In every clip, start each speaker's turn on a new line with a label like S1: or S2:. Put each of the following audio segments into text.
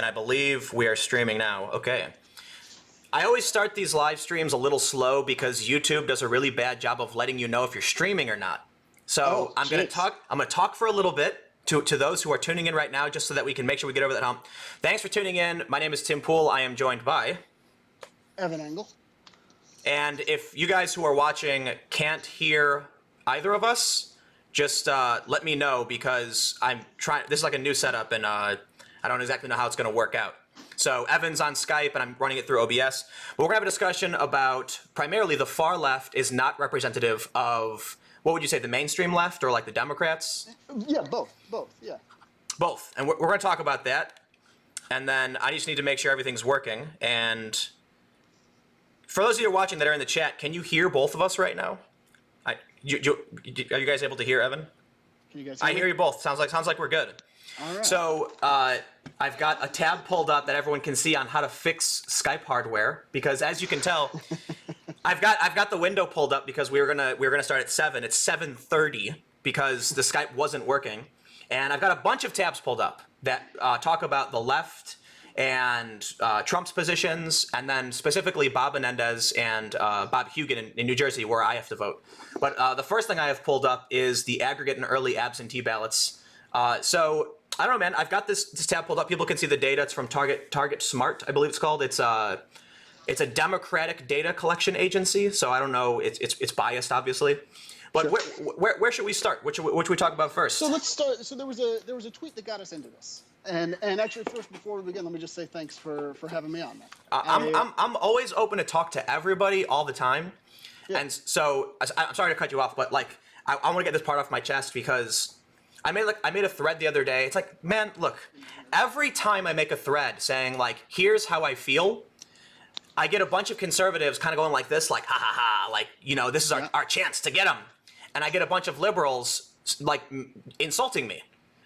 S1: and I believe we are streaming now. Okay. I always start these live streams a little slow because YouTube does a really bad job of letting you know if you're streaming or not. So I'm going to talk for a little bit to those who are tuning in right now, just so that we can make sure we get over that hump. Thanks for tuning in. My name is Tim Poole. I am joined by
S2: Evan Engel.
S1: And if you guys who are watching can't hear either of us, just let me know, because I'm trying. This is like a new setup, and I don't exactly know how it's going to work out. So Evan's on Skype, and I'm running it through OBS. But we're going to have a discussion about primarily the far left is not representative of, what would you say, the mainstream left, or like the Democrats?
S2: Yeah, both, yeah.
S1: Both. And we're going to talk about that. And then I just need to make sure everything's working. And for those of you watching that are in the chat, can you hear both of us right now? Are you guys able to hear Evan?
S2: Can you guys hear me?
S1: I hear you both. Sounds like we're good.
S2: All right.
S1: So I've got a tab pulled up that everyone can see on how to fix Skype hardware, because as you can tell, I've got the window pulled up because we were gonna start at 7. It's 7:30 because the Skype wasn't working, and I've got a bunch of tabs pulled up that talk about the left and Trump's positions, and then specifically Bob Menendez and Bob Hugan in New Jersey, where I have to vote. But the first thing I have pulled up is the aggregate and early absentee ballots. So I don't know, man. I've got this tab pulled up. People can see the data. It's from Target Smart, I believe it's called. It's a Democratic data collection agency. So I don't know. It's biased, obviously. But sure. Where should we start? Which we talk about first?
S2: So let's start. So there was a tweet that got us into this. And actually, first, before we begin, let me just say thanks for having me on, man.
S1: I'm always open to talk to everybody all the time.
S2: Yeah.
S1: And so I'm sorry to cut you off, but like I want to get this part off my chest, because I made a thread the other day. It's like, man, look, every time I make a thread saying like, here's how I feel, I get a bunch of conservatives kind of going like this, like, ha ha ha, like, this is our chance to get them. And I get a bunch of liberals like insulting me.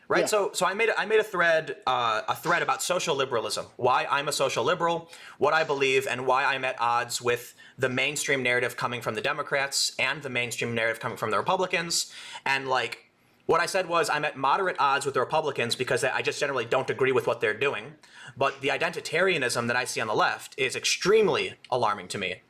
S1: Right.
S2: Yeah.
S1: So I made a thread about social liberalism, why I'm a social liberal, what I believe, and why I'm at odds with the mainstream narrative coming from the Democrats and the mainstream narrative coming from the Republicans. And like what I said was, I'm at moderate odds with the Republicans because I just generally don't agree with what they're doing. But the identitarianism that I see on the left is extremely alarming to me.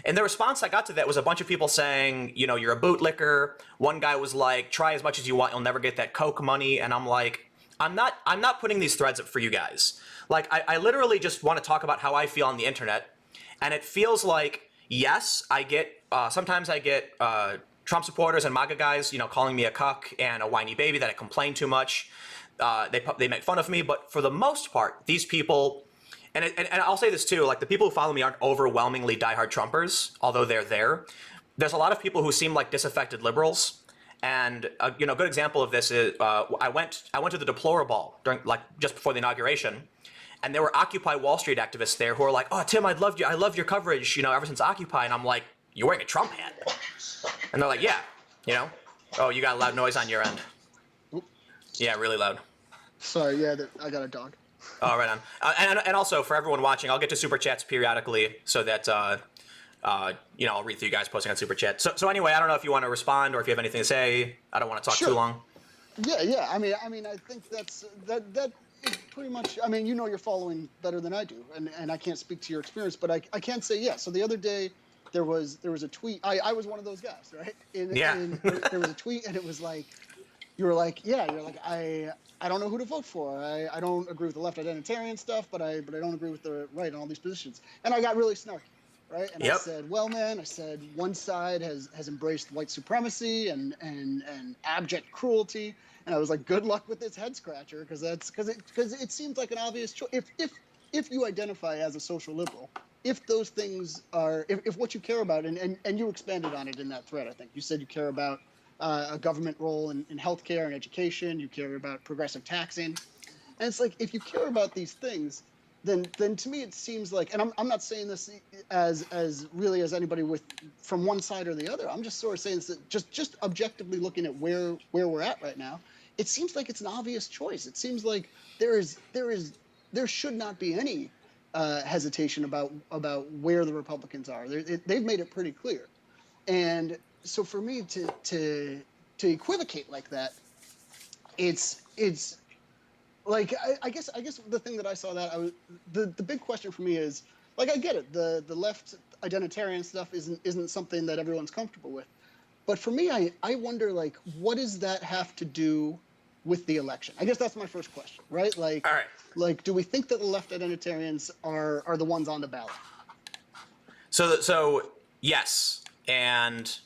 S1: And the response I got to that was a bunch of people saying, you're a bootlicker. One guy was like, try as much as you want, you'll never get that Coke money. And I'm like, I'm not putting these threads up for you guys. Like, I literally just want to talk about how I feel on the internet. And it feels like, yes, I get, sometimes I get Trump supporters and MAGA guys, calling me a cuck and a whiny baby that I complain too much. They make fun of me. But for the most part, these people... And I'll say this too, like the people who follow me aren't overwhelmingly diehard Trumpers, although they're there. There's a lot of people who seem like disaffected liberals. And, a good example of this is I went to the Deplorable during, like, just before the inauguration. And there were Occupy Wall Street activists there who were like, oh, Tim, I love your coverage, ever since Occupy. And I'm like, you're wearing a Trump hat. And they're like, yeah, oh, you got a loud noise on your end.
S2: Oop.
S1: Yeah, really loud.
S2: Sorry, yeah, I got a dog.
S1: Oh, right on. And also, for everyone watching, I'll get to Super Chats periodically so that, I'll read through you guys posting on Super Chat. So anyway, I don't know if you want to respond or if you have anything to say. I don't want to talk too long.
S2: Yeah. I mean, I think that is pretty much, you're following better than I do. And I can't speak to your experience, but I can say, yeah. So the other day, there was a tweet. I was one of those guys, right? And there was a tweet, and it was like, you're like, I don't know who to vote for. I don't agree with the left identitarian stuff, but I don't agree with the right on all these positions. And I got really snarky, right? And I said, well, man, one side has embraced white supremacy and abject cruelty, and I was like, good luck with this head scratcher, because it seems like an obvious choice. If you identify as a social liberal, if those things are if what you care about, and you expanded on it in that thread, I think you said you care about a government role in healthcare and education. You care about progressive taxing, and it's like, if you care about these things, then to me it seems like, and I'm not saying this as really as anybody from one side or the other. I'm just sort of saying this, that just objectively looking at where we're at right now, it seems like it's an obvious choice. It seems like there should not be any hesitation about where the Republicans are. They've made it pretty clear, and so for me to equivocate like that, it's like I guess the thing that I saw that the big question for me is, like, I get it, the left identitarian stuff isn't something that everyone's comfortable with, but for me I wonder, like, what does that have to do with the election? I guess that's my first question, right? Like,
S1: All right.
S2: like, do we think that the left identitarians are the ones on the ballot?
S1: So yes, and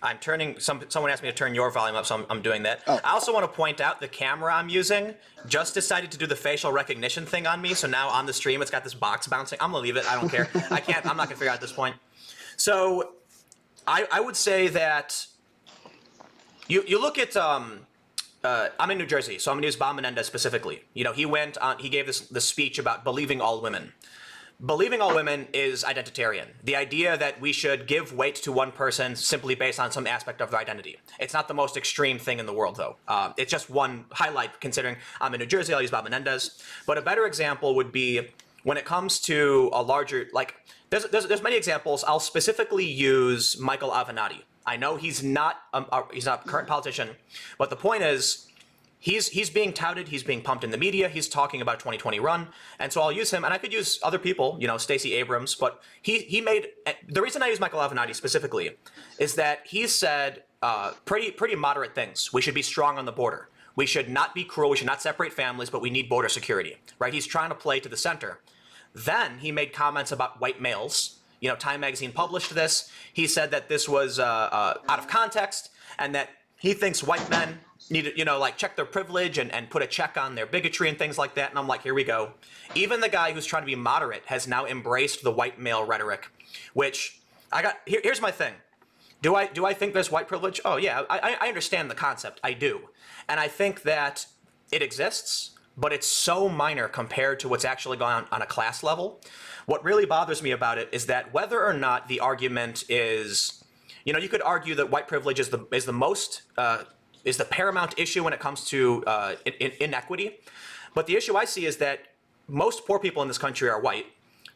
S1: I'm turning. Someone asked me to turn your volume up, so I'm doing that.
S2: Oh.
S1: I also want to point out the camera I'm using just decided to do the facial recognition thing on me. So now on the stream, it's got this box bouncing. I'm gonna leave it. I don't care. I'm not gonna figure out at this point. So I would say that you look at. I'm in New Jersey, so I'm gonna use Bob Menendez specifically. You know, he gave this speech about believing all women. Believing all women is identitarian. The idea that we should give weight to one person simply based on some aspect of their identity. It's not the most extreme thing in the world, though. It's just one highlight, considering I'm in New Jersey, I'll use Bob Menendez. But a better example would be when it comes to a larger, like, there's many examples. I'll specifically use Michael Avenatti. I know he's not a current politician, but the point is, he's being touted, he's being pumped in the media, he's talking about a 2020 run, and so I'll use him, and I could use other people, you know, Stacey Abrams, but he made, the reason I use Michael Avenatti specifically is that he said pretty moderate things. We should be strong on the border. We should not be cruel, we should not separate families, but we need border security, right? He's trying to play to the center. Then he made comments about white males. You know, Time Magazine published this. He said that this was out of context, and that he thinks white men need to, you know, like, check their privilege and put a check on their bigotry and things like that. And I'm like, here we go. Even the guy who's trying to be moderate has now embraced the white male rhetoric, which here's my thing. Do I think there's white privilege? Oh yeah, I understand the concept. I do. And I think that it exists, but it's so minor compared to what's actually going on a class level. What really bothers me about it is that whether or not the argument is, you know, you could argue that white privilege is the paramount issue when it comes to inequity. But the issue I see is that most poor people in this country are white.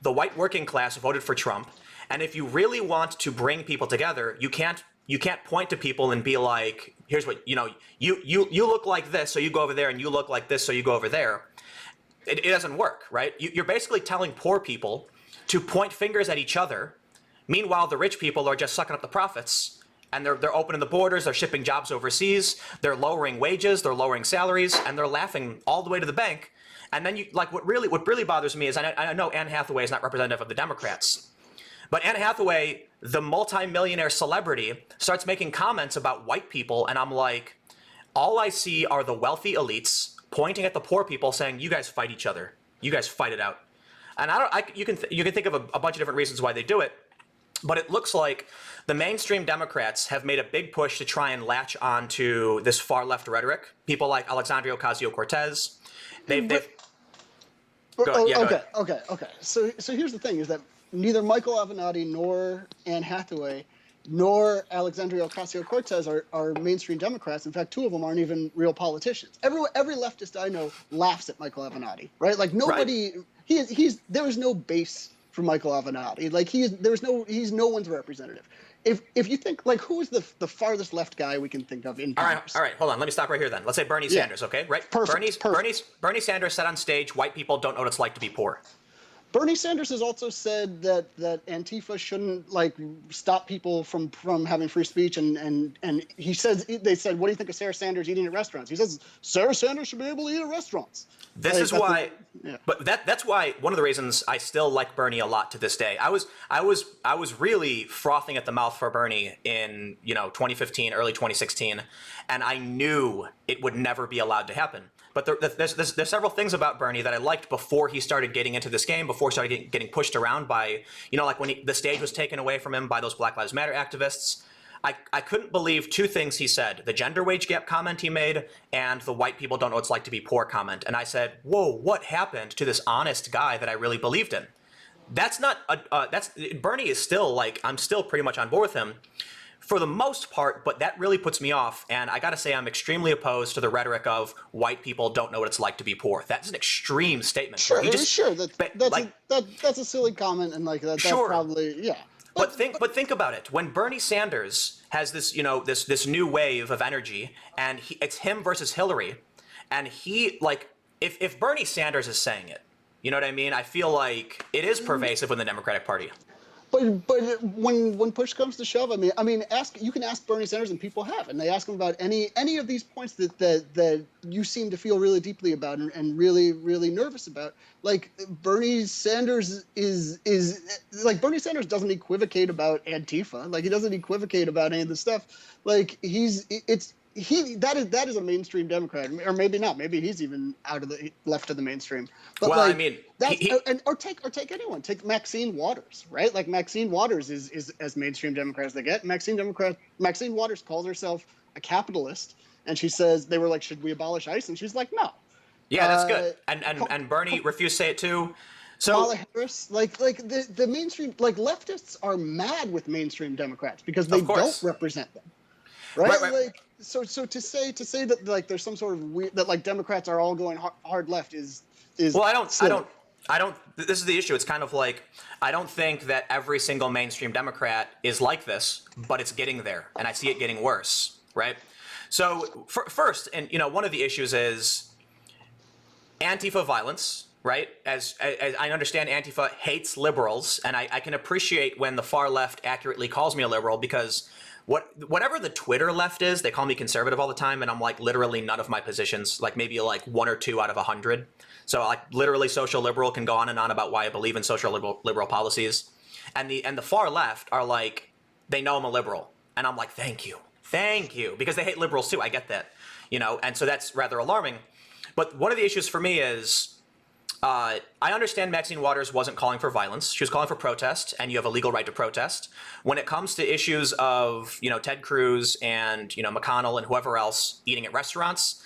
S1: The white working class voted for Trump. And if you really want to bring people together, you can't point to people and be like, here's what, you know, you look like this, so you go over there, and you look like this, so you go over there. It doesn't work, right? You're basically telling poor people to point fingers at each other. Meanwhile, the rich people are just sucking up the profits. And they're opening the borders, they're shipping jobs overseas, they're lowering wages, they're lowering salaries, and they're laughing all the way to the bank. And then what really bothers me is, I know Anne Hathaway is not representative of the Democrats, but Anne Hathaway, the multimillionaire celebrity, starts making comments about white people, and I'm like, all I see are the wealthy elites pointing at the poor people saying, you guys fight each other, you guys fight it out. And you can think of a bunch of different reasons why they do it. But it looks like the mainstream Democrats have made a big push to try and latch on to this far left rhetoric. People like Alexandria Ocasio-Cortez. Okay.
S2: So here's the thing: is that neither Michael Avenatti nor Anne Hathaway nor Alexandria Ocasio-Cortez are mainstream Democrats. In fact, two of them aren't even real politicians. Every leftist I know laughs at Michael Avenatti, right? Like, nobody. Right. There is no base for Michael Avenatti. Like, he's no one's representative. If you think, like, who is the farthest left guy we can think of in Congress?
S1: All right, hold on. Let me stop right here then. Let's say Bernie Sanders, okay? Right?
S2: Perfect.
S1: Bernie Sanders said on stage, white people don't know what it's like to be poor.
S2: Bernie Sanders has also said that Antifa shouldn't, like, stop people from having free speech, and they said, what do you think of Sarah Sanders eating at restaurants? He says Sarah Sanders should be able to eat at restaurants. That's why
S1: one of the reasons I still like Bernie a lot to this day. I was really frothing at the mouth for Bernie in 2015, early 2016, and I knew it would never be allowed to happen. But there's several things about Bernie that I liked before he started getting into this game, before he started getting pushed around by, like when the stage was taken away from him by those Black Lives Matter activists. I couldn't believe two things he said: the gender wage gap comment he made, and the white people don't know what it's like to be poor comment. And I said, whoa, what happened to this honest guy that I really believed in? Bernie is still, like, I'm still pretty much on board with him for the most part, but that really puts me off. And I gotta say, I'm extremely opposed to the rhetoric of white people don't know what it's like to be poor. That's an extreme statement.
S2: Sure. That's a silly comment, and, like, that's probably, yeah.
S1: But think about it. When Bernie Sanders has this, this new wave of energy, and it's him versus Hillary, and he, like, if Bernie Sanders is saying it, you know what I mean? I feel like it is pervasive in the Democratic Party.
S2: But when push comes to shove, you can ask Bernie Sanders, and people have, and they ask him about any of these points that you seem to feel really deeply about and really nervous about. Like Bernie Sanders Bernie Sanders doesn't equivocate about Antifa. Like he doesn't equivocate about any of this stuff. Like that is a mainstream Democrat, or maybe not. Maybe he's even out of the left of the mainstream. But
S1: well,
S2: like,
S1: I mean,
S2: or take anyone. Take Maxine Waters, right? Like Maxine Waters is as mainstream Democrat as they get. Maxine Waters calls herself a capitalist, and she says they were like, should we abolish ICE? And she's like, no.
S1: yeah, that's good. And Bernie refused to say it too. So
S2: Kamala Harris, like the mainstream, like leftists are mad with mainstream Democrats because they don't represent them. Right? Like so to say that like there's some sort of weird that like Democrats are all going hard left is
S1: well, I don't this is the issue. It's kind of like I don't think that every single mainstream Democrat is like this, but it's getting there, and I see it getting worse, right? So first, and one of the issues is Antifa violence, right? As I understand, Antifa hates liberals, and I can appreciate when the far left accurately calls me a liberal because whatever the Twitter left is, they call me conservative all the time, and I'm like literally none of my positions, like maybe like 1 or 2 out of 100. So like literally social liberal can go on and on about why I believe in social liberal policies, and the far left are like they know I'm a liberal, and I'm like thank you, because they hate liberals too. I get that, and so that's rather alarming. But one of the issues for me is I understand Maxine Waters wasn't calling for violence. She was calling for protest, and you have a legal right to protest. When it comes to issues of, Ted Cruz and, McConnell and whoever else eating at restaurants,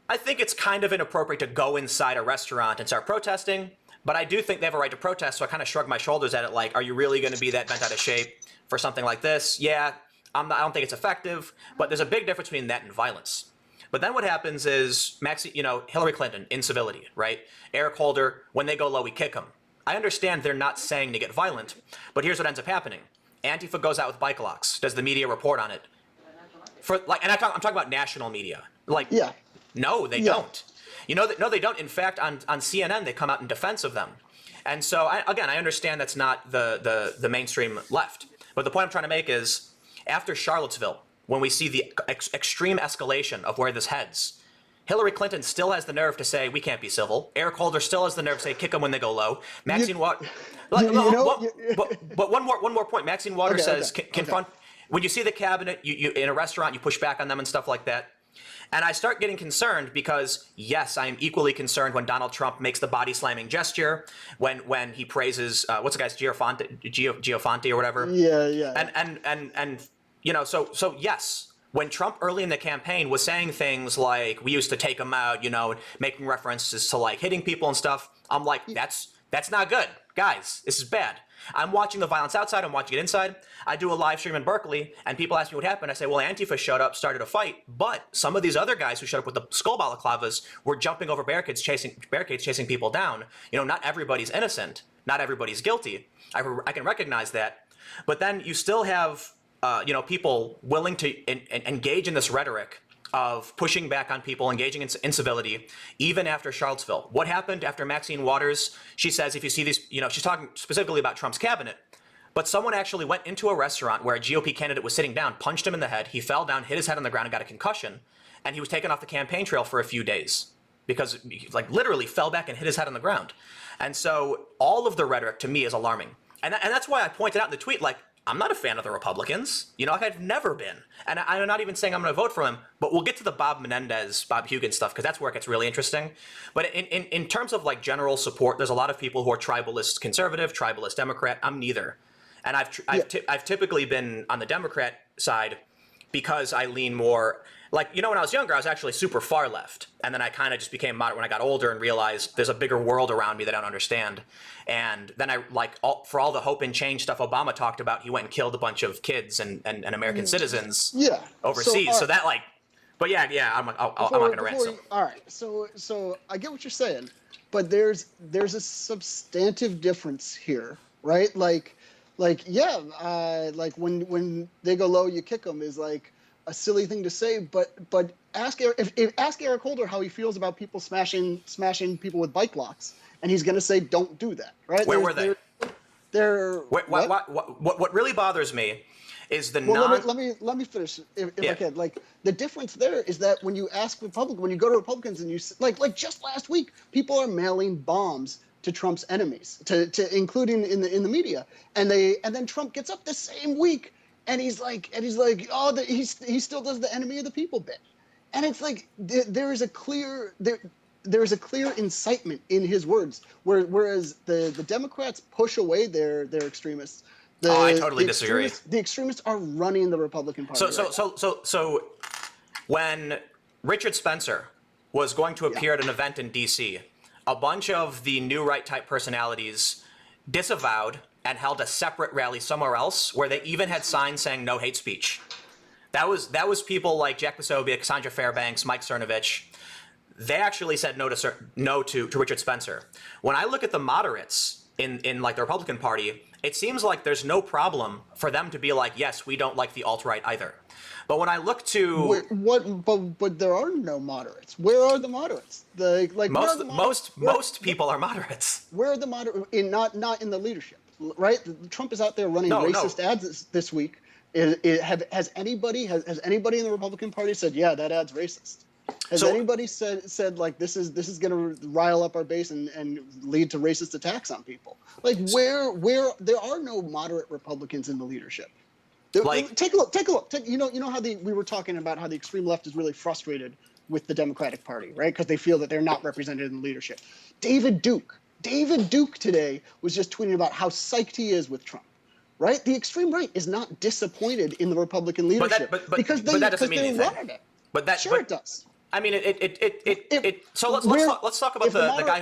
S1: I think it's kind of inappropriate to go inside a restaurant and start protesting. But I do think they have a right to protest, so I kind of shrug my shoulders at it like, are you really going to be that bent out of shape for something like this? Yeah, I don't think it's effective, but there's a big difference between that and violence. But then what happens is Hillary Clinton, incivility, right? Eric Holder, when they go low, we kick them. I understand they're not saying to get violent, but here's what ends up happening. Antifa goes out with bike locks. Does the media report on it? And I'm talking about national media.
S2: Yeah.
S1: No, they don't. No, they don't. In fact, on CNN, they come out in defense of them. And so, I understand that's not the mainstream left. But the point I'm trying to make is, after Charlottesville, when we see the extreme escalation of where this heads, Hillary Clinton still has the nerve to say we can't be civil. Eric Holder still has the nerve to say kick them when they go low. Maxine Waters. But one more point. Maxine Waters says confront when you see the cabinet. You in a restaurant, you push back on them and stuff like that. And I start getting concerned because, yes, I am equally concerned when Donald Trump makes the body slamming gesture, when he praises what's the guy's Giofonte or whatever.
S2: Yeah.
S1: And so yes, when Trump early in the campaign was saying things like we used to take them out, making references to like hitting people and stuff, I'm like, that's not good. Guys, this is bad. I'm watching the violence outside, I'm watching it inside. I do a live stream in Berkeley and people ask me what happened. I say, well, Antifa showed up, started a fight, but some of these other guys who showed up with the skull balaclavas were jumping over barricades, chasing people down. Not everybody's innocent, not everybody's guilty. I can recognize that. But then you still have people willing to engage in this rhetoric of pushing back on people, engaging in incivility, even after Charlottesville. What happened after Maxine Waters? She says, if you see these, she's talking specifically about Trump's cabinet, but someone actually went into a restaurant where a GOP candidate was sitting down, punched him in the head, he fell down, hit his head on the ground and got a concussion, and he was taken off the campaign trail for a few days because he literally fell back and hit his head on the ground. And so all of the rhetoric to me is alarming. And that's why I pointed out in the tweet, I'm not a fan of the Republicans. I've never been. And I'm not even saying I'm going to vote for him, but we'll get to the Bob Hugan stuff because that's where it gets really interesting. But in terms of general support, there's a lot of people who are tribalist conservative, tribalist Democrat. I'm neither. And I've typically been on the Democrat side because I lean more when I was younger, I was actually super far left. And then I kind of just became moderate when I got older and realized there's a bigger world around me that I don't understand. And then for all the hope and change stuff Obama talked about, he went and killed a bunch of kids and American citizens overseas. So that but I'm not going to rant.
S2: All right. So I get what you're saying, but there's a substantive difference here, right? When they go low, you kick them is a silly thing to say, but ask ask Eric Holder how he feels about people smashing people with bike locks, and he's going to say don't do that, right?
S1: Where were they?
S2: They're what?
S1: What really bothers me is the
S2: Well,
S1: non.
S2: let me finish if
S1: Yeah.
S2: I can. Like the difference there is that when you ask when you go to Republicans and you like just last week, people are mailing bombs to Trump's enemies, to including in the media, and then Trump gets up the same week and he's like oh he still does the enemy of the people bit, and it's like there is a clear incitement in his words, whereas the Democrats push away their extremists.
S1: I totally disagree.
S2: The extremists are running the Republican Party.
S1: So when Richard Spencer was going to appear at an event in D.C., a bunch of the new right type personalities disavowed and held a separate rally somewhere else where they even had signs saying no hate speech. That was people like Jack Posobiec, Sandra Fairbanks, Mike Cernovich. They actually said no to Richard Spencer. When I look at the moderates in like the Republican Party, it seems like there's no problem for them to be like, yes, we don't like the alt-right either. But when I look to
S2: but there are no moderates. Where are the moderates?
S1: Most people are moderates.
S2: Where are the moderates? Not in the leadership, right? Trump is out there running racist ads this week. Has anybody in the Republican Party said, yeah, that ad's racist? Has anybody said like this is going to rile up our base and lead to racist attacks on people? Like where there are no moderate Republicans in the leadership. Like, take a look. You know how we were talking about how the extreme left is really frustrated with the Democratic Party, right? Because they feel that they're not represented in the leadership. David Duke today was just tweeting about how psyched he is with Trump. Right? The extreme right is not disappointed in the Republican leadership because they're running it. It does.
S1: I mean, So let's talk about the guy.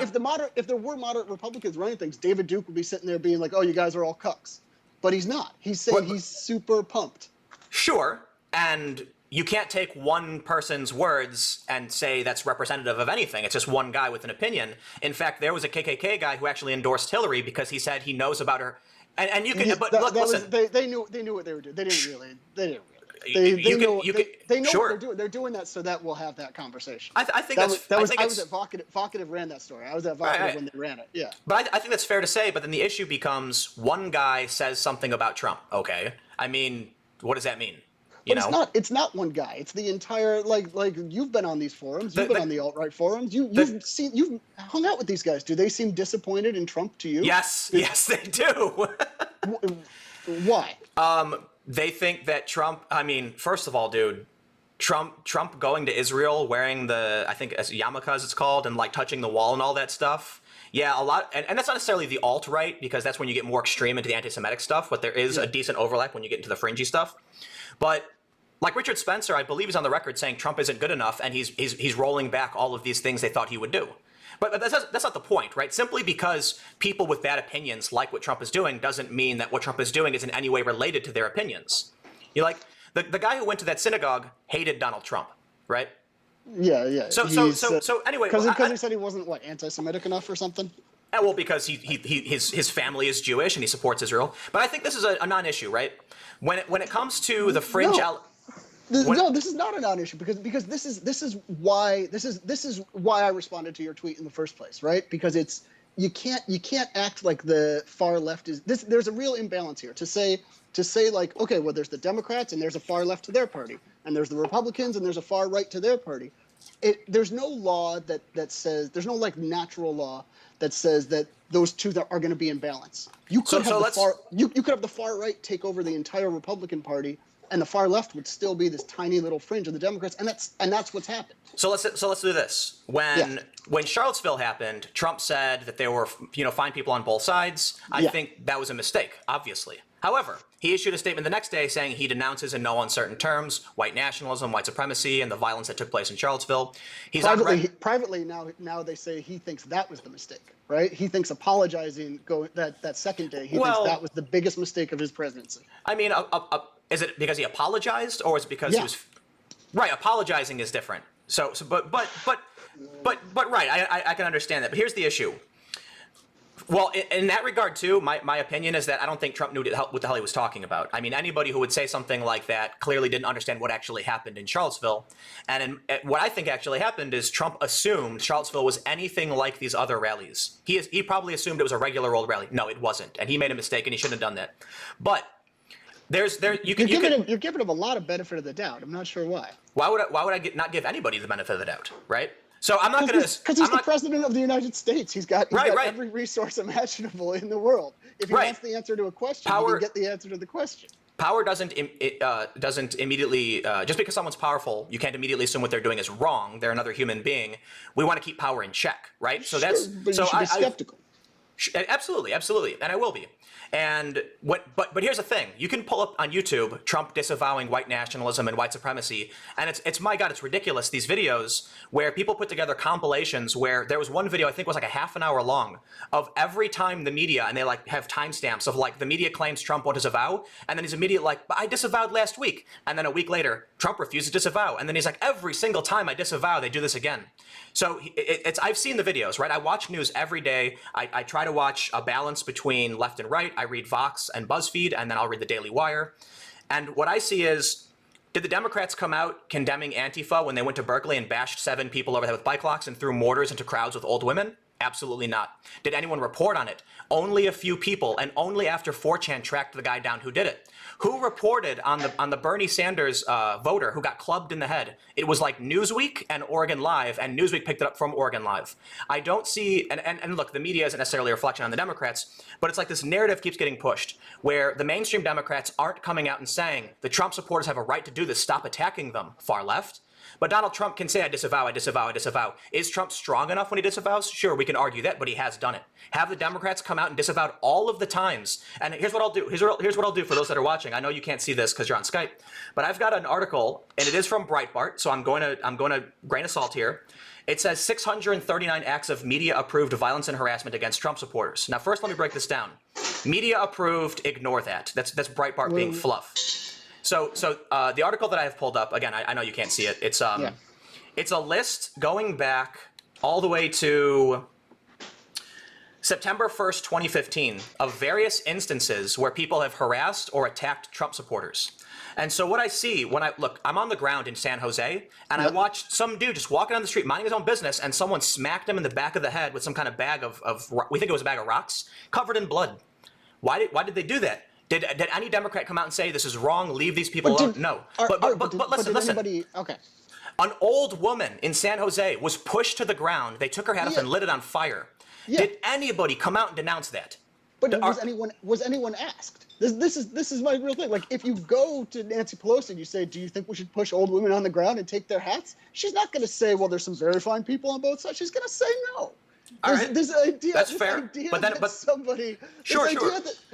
S2: If there were moderate Republicans running things, David Duke would be sitting there being like, "Oh, you guys are all cucks," but he's not. He's saying he's super pumped.
S1: Sure, and you can't take one person's words and say that's representative of anything. It's just one guy with an opinion. In fact, there was a KKK guy who actually endorsed Hillary because he said he knows about her. And you can, listen.
S2: They knew what they were doing. They didn't really. They know what they're doing. They're doing that so that we'll have that conversation.
S1: I think
S2: I was at Vocative ran that story. I was at Vocative when they ran it. Yeah.
S1: But I think that's fair to say. But then the issue becomes one guy says something about Trump. Okay. I mean, what does that mean?
S2: It's not one guy. It's the entire like you've been on these forums. You've been on the alt-right forums. You've hung out with these guys. Do they seem disappointed in Trump to you?
S1: Yes, they do.
S2: Why?
S1: They think that Trump. I mean, first of all, dude, Trump going to Israel wearing I think as yarmulke as it's called, and like touching the wall and all that stuff. Yeah, a lot, and that's not necessarily the alt-right because that's when you get more extreme into the anti-Semitic stuff. But there is a decent overlap when you get into the fringy stuff. But like Richard Spencer, I believe he's on the record saying Trump isn't good enough, and he's rolling back all of these things they thought he would do. But that's not the point, right? Simply because people with bad opinions like what Trump is doing doesn't mean that what Trump is doing is in any way related to their opinions. You like the guy who went to that synagogue hated Donald Trump, right?
S2: Yeah.
S1: So anyway,
S2: because he said he wasn't anti-Semitic enough or something.
S1: Well, because his family is Jewish and he supports Israel. But I think this is a non-issue, right? When it comes to the fringe.
S2: No, this is not a non-issue because this is why I responded to your tweet in the first place, right? Because you can't act like the far left is this. There's a real imbalance here to say like, okay, well, there's the Democrats and there's a far left to their party, and there's the Republicans and there's a far right to their party. There's no law that says, there's no like natural law that says that those two are going to be in balance. You could have the far right take over the entire Republican Party, and the far left would still be this tiny little fringe of the Democrats, and that's what's happened.
S1: So let's do this. When Charlottesville happened, Trump said that there were fine people on both sides. I think that was a mistake, obviously. However, he issued a statement the next day saying he denounces in no uncertain terms white nationalism, white supremacy, and the violence that took place in Charlottesville. He's
S2: privately now they say he thinks that was the mistake, right? He thinks apologizing that second day. He thinks that was the biggest mistake of his presidency.
S1: I mean, is it because he apologized, or is it because he was right? Apologizing is different. But right, I can understand that. But here's the issue. Well, in that regard, too, my opinion is that I don't think Trump knew what the hell he was talking about. I mean, anybody who would say something like that clearly didn't understand what actually happened in Charlottesville. And what I think actually happened is Trump assumed Charlottesville was anything like these other rallies. He probably assumed it was a regular old rally. No, it wasn't. And he made a mistake, and he shouldn't have done that. But you're
S2: giving him a lot of benefit of the doubt. I'm not sure why.
S1: Why would I not give anybody the benefit of the doubt, right? So I'm not going to...
S2: Because he's the president of the United States. He's got every resource imaginable in the world. If he wants the answer to a question, he can get the answer to the question.
S1: Power doesn't immediately... just because someone's powerful, you can't immediately assume what they're doing is wrong. They're another human being. We want to keep power in check, right? So
S2: but you should be skeptical.
S1: Absolutely, and I will be. And but here's the thing: you can pull up on YouTube Trump disavowing white nationalism and white supremacy, and it's my God, it's ridiculous. These videos where people put together compilations where there was one video I think was like a half an hour long of every time the media, and they like have timestamps of like the media claims Trump won't disavow, and then he's immediately like, but I disavowed last week, and then a week later Trump refuses to disavow, and then he's like, every single time I disavow, they do this again. So I've seen the videos, right? I watch news every day. I try to watch a balance between left and right. I read Vox and BuzzFeed, and then I'll read the Daily Wire. And what I see is, did the Democrats come out condemning Antifa when they went to Berkeley and bashed 7 people over the head with bike locks and threw mortars into crowds with old women? Absolutely not. Did anyone report on it? Only a few people, and only after 4chan tracked the guy down who did it. Who reported on the Bernie Sanders voter who got clubbed in the head? It was like Newsweek and Oregon Live, and Newsweek picked it up from Oregon Live. I don't see, and look, the media isn't necessarily a reflection on the Democrats, but it's like this narrative keeps getting pushed, where the mainstream Democrats aren't coming out and saying, the Trump supporters have a right to do this, stop attacking them, far left. But Donald Trump can say, I disavow, I disavow, I disavow. Is Trump strong enough when he disavows? Sure, we can argue that, but he has done it. Have the Democrats come out and disavowed all of the times. And here's what I'll do. Here's what I'll do for those that are watching. I know you can't see this because you're on Skype, but I've got an article, and it is from Breitbart, so I'm going to grain of salt here. It says 639 acts of media-approved violence and harassment against Trump supporters. Now, first, let me break this down. Media-approved, ignore that. That's Breitbart being fluff. So the article that I have pulled up, again, I know you can't see it. It's a list going back all the way to September 1st, 2015, of various instances where people have harassed or attacked Trump supporters. And so what I see when I'm on the ground in San Jose, and I watched some dude just walking down the street, minding his own business, and someone smacked him in the back of the head with some kind of bag of we think it was a bag of rocks, covered in blood. Why did they do that? Did any Democrat come out and say this is wrong, leave these people alone? No. But listen.
S2: Okay.
S1: An old woman in San Jose was pushed to the ground. They took her head off and lit it on fire. Yeah. Did anybody come out and denounce that?
S2: But was anyone asked? This is my real thing. Like, if you go to Nancy Pelosi and you say, do you think we should push old women on the ground and take their hats? She's not going to say, well, there's some very fine people on both sides. She's going to say no. This idea.
S1: That's fair. Sure.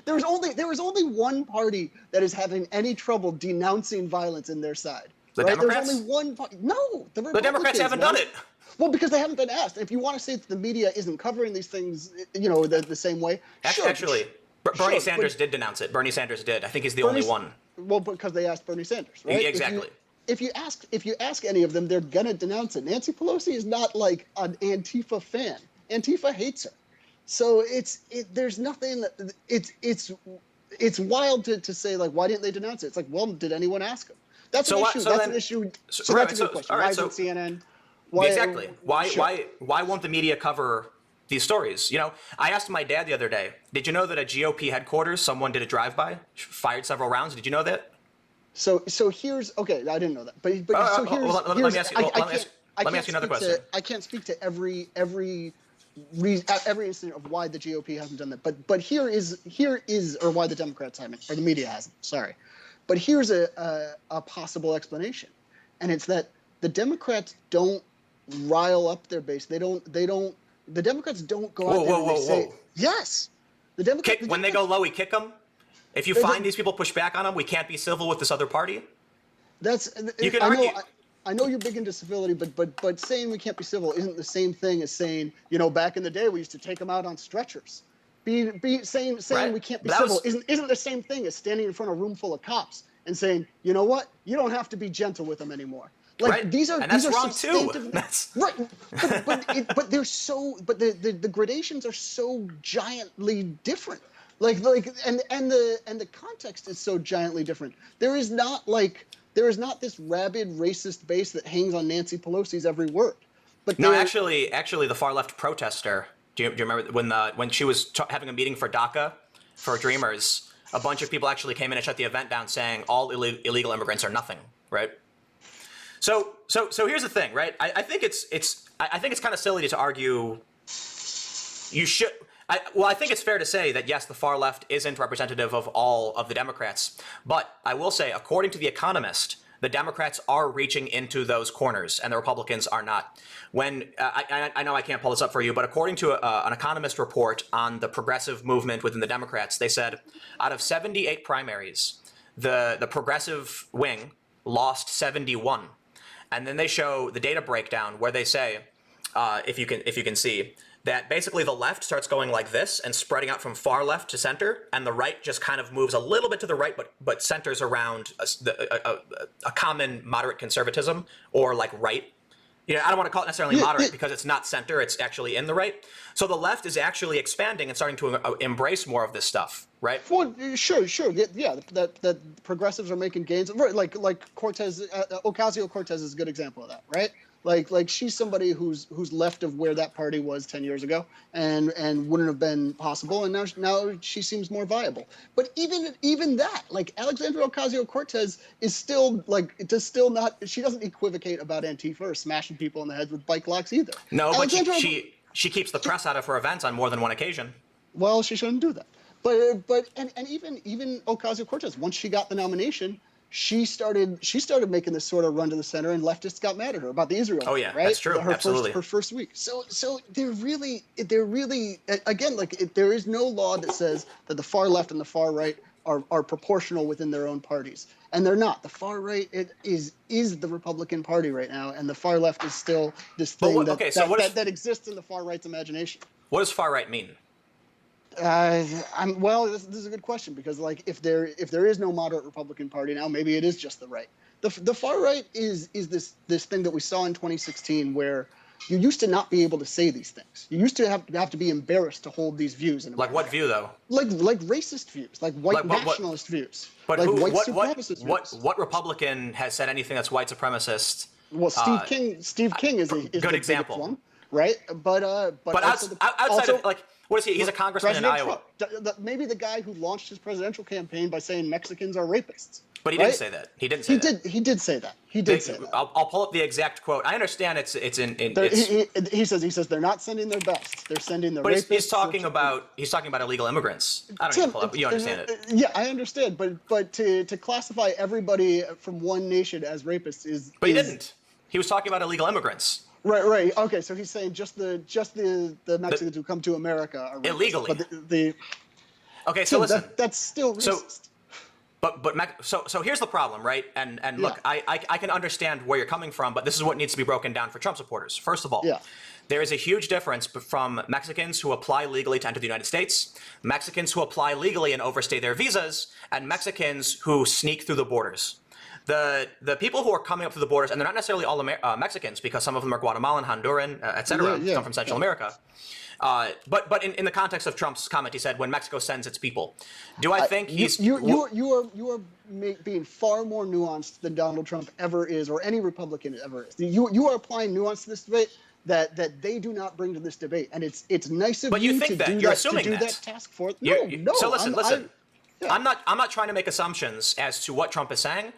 S2: There was only one party that is having any trouble denouncing violence in their side.
S1: The Democrats?
S2: There's only one party. No,
S1: the Democrats haven't done it.
S2: Well, because they haven't been asked. If you want to say that the media isn't covering these things, the same way.
S1: Actually, Bernie Sanders did denounce it. Bernie Sanders did. I think he's the only one.
S2: Well, because they asked Bernie Sanders, right?
S1: Exactly.
S2: If you ask any of them, they're gonna denounce it. Nancy Pelosi is not like an Antifa fan. Antifa hates her. So there's nothing. It's wild to say, like, why didn't they denounce it? It's like, well, did anyone ask them? That's an issue. That's an issue. So that's a good question. Why isn't CNN?
S1: Exactly. Why won't the media cover these stories? I asked my dad the other day, did you know that at GOP headquarters, someone did a drive-by, fired several rounds? Did you know that?
S2: So here's, okay, I didn't know that. But
S1: let me ask you another question.
S2: I can't speak to every incident of why the GOP hasn't done that. But here is or why the Democrats haven't, or the media hasn't. Sorry. But here's a possible explanation. And it's that the Democrats don't rile up their base. The Democrats don't go out there and say, yes.
S1: When they go low, we kick them? If you find these people push back on them, we can't be civil with this other party? You can argue.
S2: I know you're big into civility, but saying we can't be civil isn't the same thing as saying, back in the day we used to take them out on stretchers. Saying right. We can't be civil isn't the same thing as standing in front of a room full of cops and saying, you know what, you don't have to be gentle with them anymore. Like
S1: right.
S2: these are
S1: and that's
S2: these are
S1: wrong too.
S2: substantive, right? But they're so the gradations are so giantly different. And the context is so giantly different. There is not this rabid racist base that hangs on Nancy Pelosi's every word. But
S1: No, actually, the far left protester. Do you remember when she was having a meeting for DACA for Dreamers? A bunch of people actually came in and shut the event down, saying all illegal immigrants are nothing, right? So here's the thing, right? I think it's kind of silly to argue. You should. I think it's fair to say that yes, the far left isn't representative of all of the Democrats, but I will say, according to The Economist, the Democrats are reaching into those corners, and the Republicans are not. When I know I can't pull this up for you, but according to an Economist report on the progressive movement within the Democrats, they said out of 78 primaries, the progressive wing lost 71, and then they show the data breakdown where they say, if you can see, that basically the left starts going like this and spreading out from far left to center, and the right just kind of moves a little bit to the right, but centers around a common moderate conservatism, or like right. I don't want to call it necessarily moderate because it's not center, it's actually in the right. So the left is actually expanding and starting to embrace more of this stuff, right?
S2: Well, sure, yeah. That progressives are making gains, right? Like Cortez, Ocasio-Cortez is a good example of that, right? Like she's somebody who's left of where that party was 10 years ago, and wouldn't have been possible, and now she seems more viable. But even that, like Alexandria Ocasio-Cortez is still not. She doesn't equivocate about Antifa or smashing people in the head with bike locks either.
S1: No, but she keeps the press out of her events on more than one occasion.
S2: Well, she shouldn't do that. But even Ocasio-Cortez, once she got the nomination, she started making this sort of run to the center, and leftists got mad at her about the Israel thing, right?
S1: That's true. Absolutely.
S2: Her first week. So they're really again, there is no law that says that the far left and the far right are proportional within their own parties, and they're not. The far right is the Republican Party right now, and the far left is still this thing that exists in the far right's imagination.
S1: What does far right mean?
S2: This is a good question, because like if there is no moderate Republican Party now, maybe it is just the right. The far right is this thing that we saw in 2016, where you used to not be able to say these things. You used to have to be embarrassed to hold these views.
S1: Like what view though?
S2: Like racist views, like white nationalist views,
S1: but
S2: like white
S1: supremacist
S2: views.
S1: What Republican has said anything that's white supremacist?
S2: Well, Steve King is
S1: good example,
S2: one, right? But
S1: outside of like. What is he? He's a congressman in Iowa.
S2: Maybe the guy who launched his presidential campaign by saying Mexicans are rapists.
S1: But he didn't say that. He didn't say that.
S2: He did say that. He did say that.
S1: I'll pull up the exact quote. I understand it's
S2: he says they're not sending their best. They're sending their rapists.
S1: But he's talking about illegal immigrants. I don't need to pull up. You understand it.
S2: Yeah, I understand. But to classify everybody from one nation as rapists is.
S1: But he didn't. He was talking about illegal immigrants.
S2: Right. Okay, so he's saying just the Mexicans who come to America are racist.
S1: Illegally.
S2: But
S1: okay, so listen.
S2: That's still racist.
S1: So here's the problem, right? And look, I can understand where you're coming from, but this is what needs to be broken down for Trump supporters. First of all, there is a huge difference from Mexicans who apply legally to enter the United States, Mexicans who apply legally and overstay their visas, and Mexicans who sneak through the borders. The people who are coming up through the borders, and they're not necessarily all Mexicans, because some of them are Guatemalan, Honduran, etc., come from Central America. But in the context of Trump's comment, he said, when Mexico sends its people. Do I think
S2: you are being far more nuanced than Donald Trump ever is, or any Republican ever is. You are applying nuance to this debate that they do not bring to this debate, and it's nice of you to do that task force. No.
S1: So listen. I'm not trying to make assumptions as to what Trump is saying.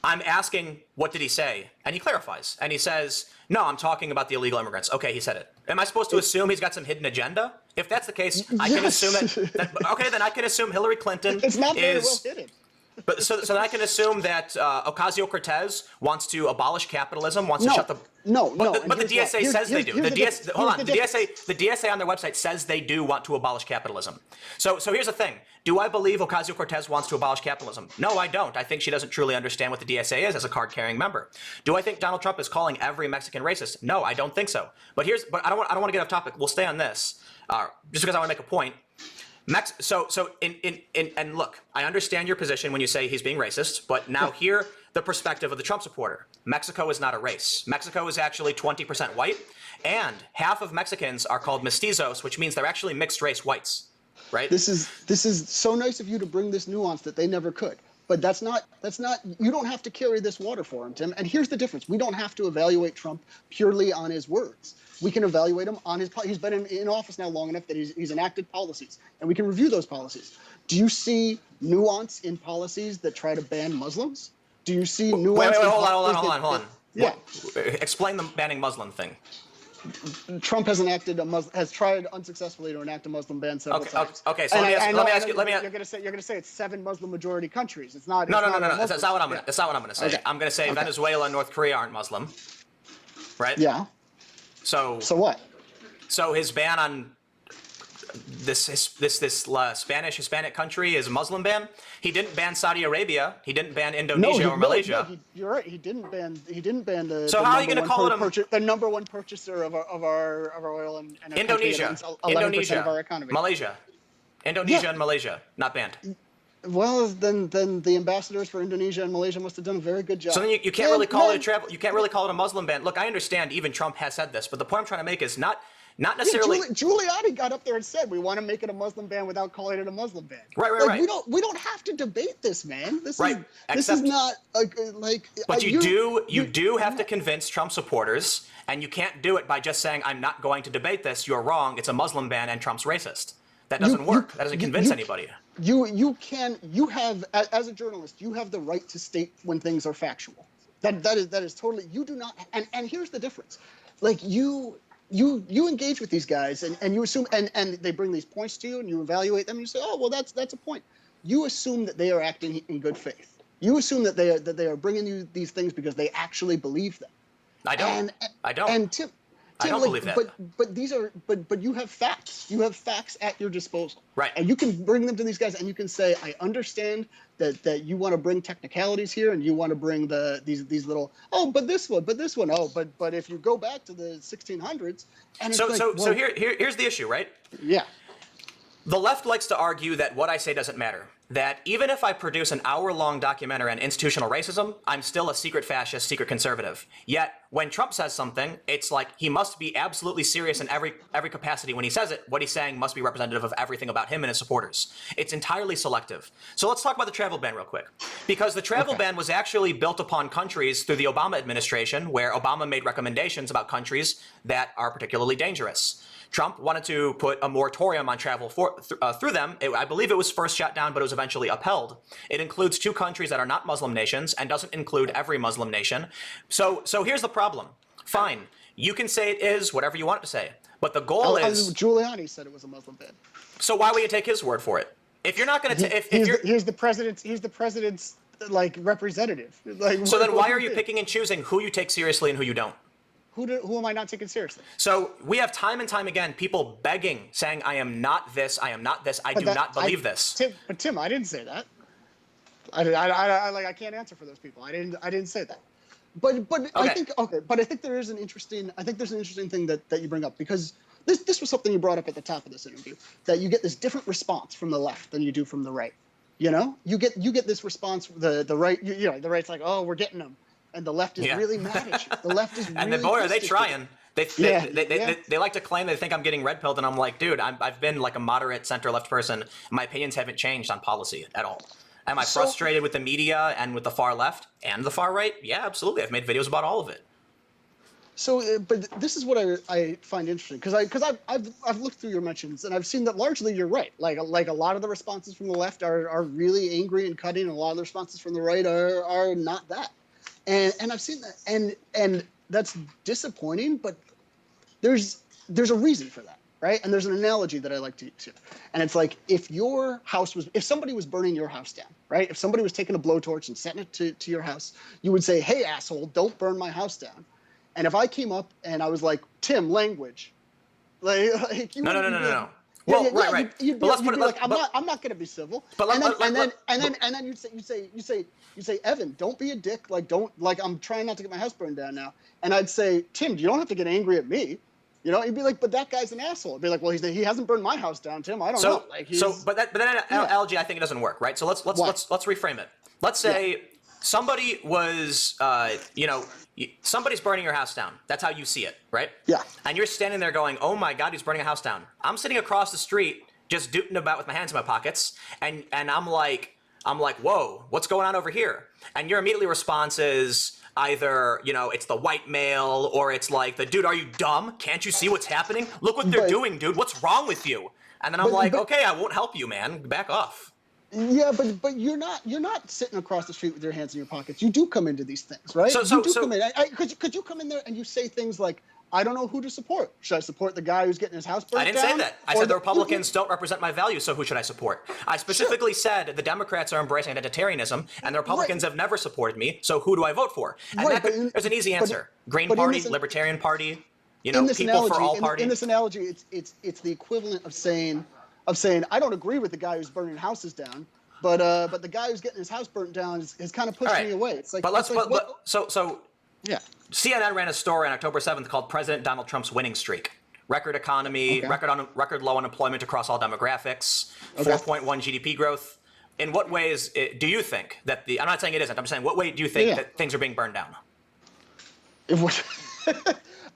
S1: I'm asking, what did he say? And he clarifies. And he says, no, I'm talking about the illegal immigrants. Okay, he said it. Am I supposed to assume he's got some hidden agenda? If that's the case, I can assume that okay, then I can assume Hillary Clinton
S2: it's not very well hidden.
S1: But so then I can assume that Ocasio-Cortez wants to abolish capitalism, wants to shut the...
S2: No.
S1: But the DSA says they do. The DSA on their website says they do want to abolish capitalism. So here's the thing. Do I believe Ocasio-Cortez wants to abolish capitalism? No, I don't. I think she doesn't truly understand what the DSA is as a card-carrying member. Do I think Donald Trump is calling every Mexican racist? No, I don't think so. But I don't want to get off topic. We'll stay on this, just because I want to make a point. And look, I understand your position when you say he's being racist, but now here the perspective of the Trump supporter. Mexico is not a race. Mexico is actually 20% white, and half of Mexicans are called mestizos, which means they're actually mixed race whites, right?
S2: This is so nice of you to bring this nuance that they never could. But that's not you don't have to carry this water for him, Tim. And here's the difference. We don't have to evaluate Trump purely on his words. We can evaluate him on his he's been in office now long enough that he's enacted policies, and we can review those policies. Do you see nuance in policies that try to ban Muslims? Do you see nuance?
S1: Wait, hold on.
S2: Yeah.
S1: Explain the banning Muslim thing.
S2: Trump has tried unsuccessfully to enact a Muslim ban several times.
S1: Okay. So let me ask you.
S2: You're gonna say it's 7 Muslim majority countries. It's not.
S1: No. That's not what I'm gonna say.
S2: Okay.
S1: I'm gonna say Venezuela and North Korea aren't Muslim, right?
S2: Yeah.
S1: So
S2: what?
S1: So his ban on this Spanish Hispanic country is a Muslim ban. He didn't ban Saudi Arabia. He didn't ban Indonesia or Malaysia.
S2: You're right. He didn't ban the.
S1: So how are you going to call it
S2: the number one purchaser of our oil and
S1: Indonesia,
S2: 11% of our economy.
S1: Malaysia, Indonesia and Malaysia not banned.
S2: Well, then the ambassadors for Indonesia and Malaysia must have done a very good job.
S1: So then you can't really call it a travel. You can't really call it a Muslim ban. Look, I understand. Even Trump has said this, but the point I'm trying to make is not necessarily.
S2: Yeah, Giuliani got up there and said we want to make it a Muslim ban without calling it a Muslim ban.
S1: Right.
S2: We don't have to debate this, man. This is not like.
S1: But you do have to convince Trump supporters, and you can't do it by just saying I'm not going to debate this. You're wrong. It's a Muslim ban, and Trump's racist. That doesn't work. That doesn't convince anybody.
S2: You have as a journalist, you have the right to state when things are factual. That is totally. You do not. And here's the difference. Like you engage with these guys and you assume and they bring these points to you and you evaluate them and you say, oh well, that's a point. You assume that they are acting in good faith. You assume that they are bringing you these things because they actually believe them.
S1: I don't.
S2: And Tim,
S1: I don't believe that.
S2: But you have facts. You have facts at your disposal.
S1: Right.
S2: And you can bring them to these guys and you can say, I understand that you want to bring technicalities here and you want to bring these little but this one but if you go back to the 1600s and
S1: so here's the issue, right?
S2: Yeah.
S1: The left likes to argue that what I say doesn't matter. That even if I produce an hour-long documentary on institutional racism, I'm still a secret fascist, secret conservative. Yet, when Trump says something, it's like he must be absolutely serious in every capacity when he says it. What he's saying must be representative of everything about him and his supporters. It's entirely selective. So let's talk about the travel ban real quick. Because the travel ban was actually built upon countries through the Obama administration, where Obama made recommendations about countries that are particularly dangerous. Trump wanted to put a moratorium on travel through them. I believe it was first shot down, but it was eventually upheld. It includes 2 countries that are not Muslim nations and doesn't include every Muslim nation. So here's the problem. Fine, you can say it is whatever you want it to say, but the goal is.
S2: Giuliani said it was a Muslim ban.
S1: So why would you take his word for it? If you're not going to,
S2: he's the president's like representative. Like,
S1: so then why are you picking and choosing who you take seriously and who you don't?
S2: Who am I not taking seriously?
S1: So we have time and time again people begging, saying, I am not this, I am not this, I do not believe this.
S2: Tim, I didn't say that. I can't answer for those people. I didn't say that. But
S1: okay.
S2: I think there's an interesting thing that you bring up, because this was something you brought up at the top of this interview, that you get this different response from the left than you do from the right. You know, you get this response, the right, the right's like, oh, we're getting them. And the left is really mad at you. The left is really
S1: and boy, are they trying. They like to claim they think I'm getting red pilled, and I'm like, dude, I've been like a moderate center-left person. My opinions haven't changed on policy at all. Am I frustrated with the media and with the far left and the far right? Yeah, absolutely. I've made videos about all of it.
S2: So, but this is what I find interesting, because I've looked through your mentions and I've seen that largely you're right. Like a lot of the responses from the left are really angry and cutting, and a lot of the responses from the right are not that. And I've seen that, and that's disappointing, but there's a reason for that, right? And there's an analogy that I like to use, and it's like if somebody was burning your house down, right? If somebody was taking a blowtorch and setting it to your house, you would say, "Hey, asshole, don't burn my house down." And if I came up and I was like, "Tim, language," like you
S1: no. Well, right.
S2: You'd be like, I'm not going to be civil. And then you'd say, Evan, don't be a dick. I'm trying not to get my house burned down now. And I'd say, Tim, you don't have to get angry at me. You know, he'd be like, but that guy's an asshole. I'd be like, well, he hasn't burned my house down, Tim. I don't know.
S1: But then analogy, I think it doesn't work, right? So let's reframe it. Let's say somebody was, somebody's burning your house down. That's how you see it, right?
S2: Yeah.
S1: And you're standing there going, oh my God, he's burning a house down. I'm sitting across the street just dooting about with my hands in my pockets. And I'm like, whoa, what's going on over here? And your immediately response is either, it's the white male, or it's like the dude, are you dumb? Can't you see what's happening? Look what they're doing, dude. What's wrong with you? And then I'm okay, I won't help you, man. Back off.
S2: Yeah, but you're not sitting across the street with your hands in your pockets. You do come into these things, right? Come in. Could you come in there and you say things like, I don't know who to support. Should I support the guy who's getting his house burned down?
S1: I didn't say that. I said the Republicans don't represent my values, so who should I support? I specifically said the Democrats are embracing identitarianism, and the Republicans have never supported me, so who do I vote for? And there's an easy answer. Green Party, Libertarian Party, people for all party.
S2: In this analogy, it's the equivalent of saying I don't agree with the guy who's burning houses down, but the guy who's getting his house burnt down has kind of pushed me away. It's like, yeah.
S1: CNN ran a story on October 7th called "President Donald Trump's Winning Streak." Record economy, record low unemployment across all demographics, 4.1 GDP growth. In what ways do you think that I'm not saying it isn't. I'm saying what way do you think that things are being burned down?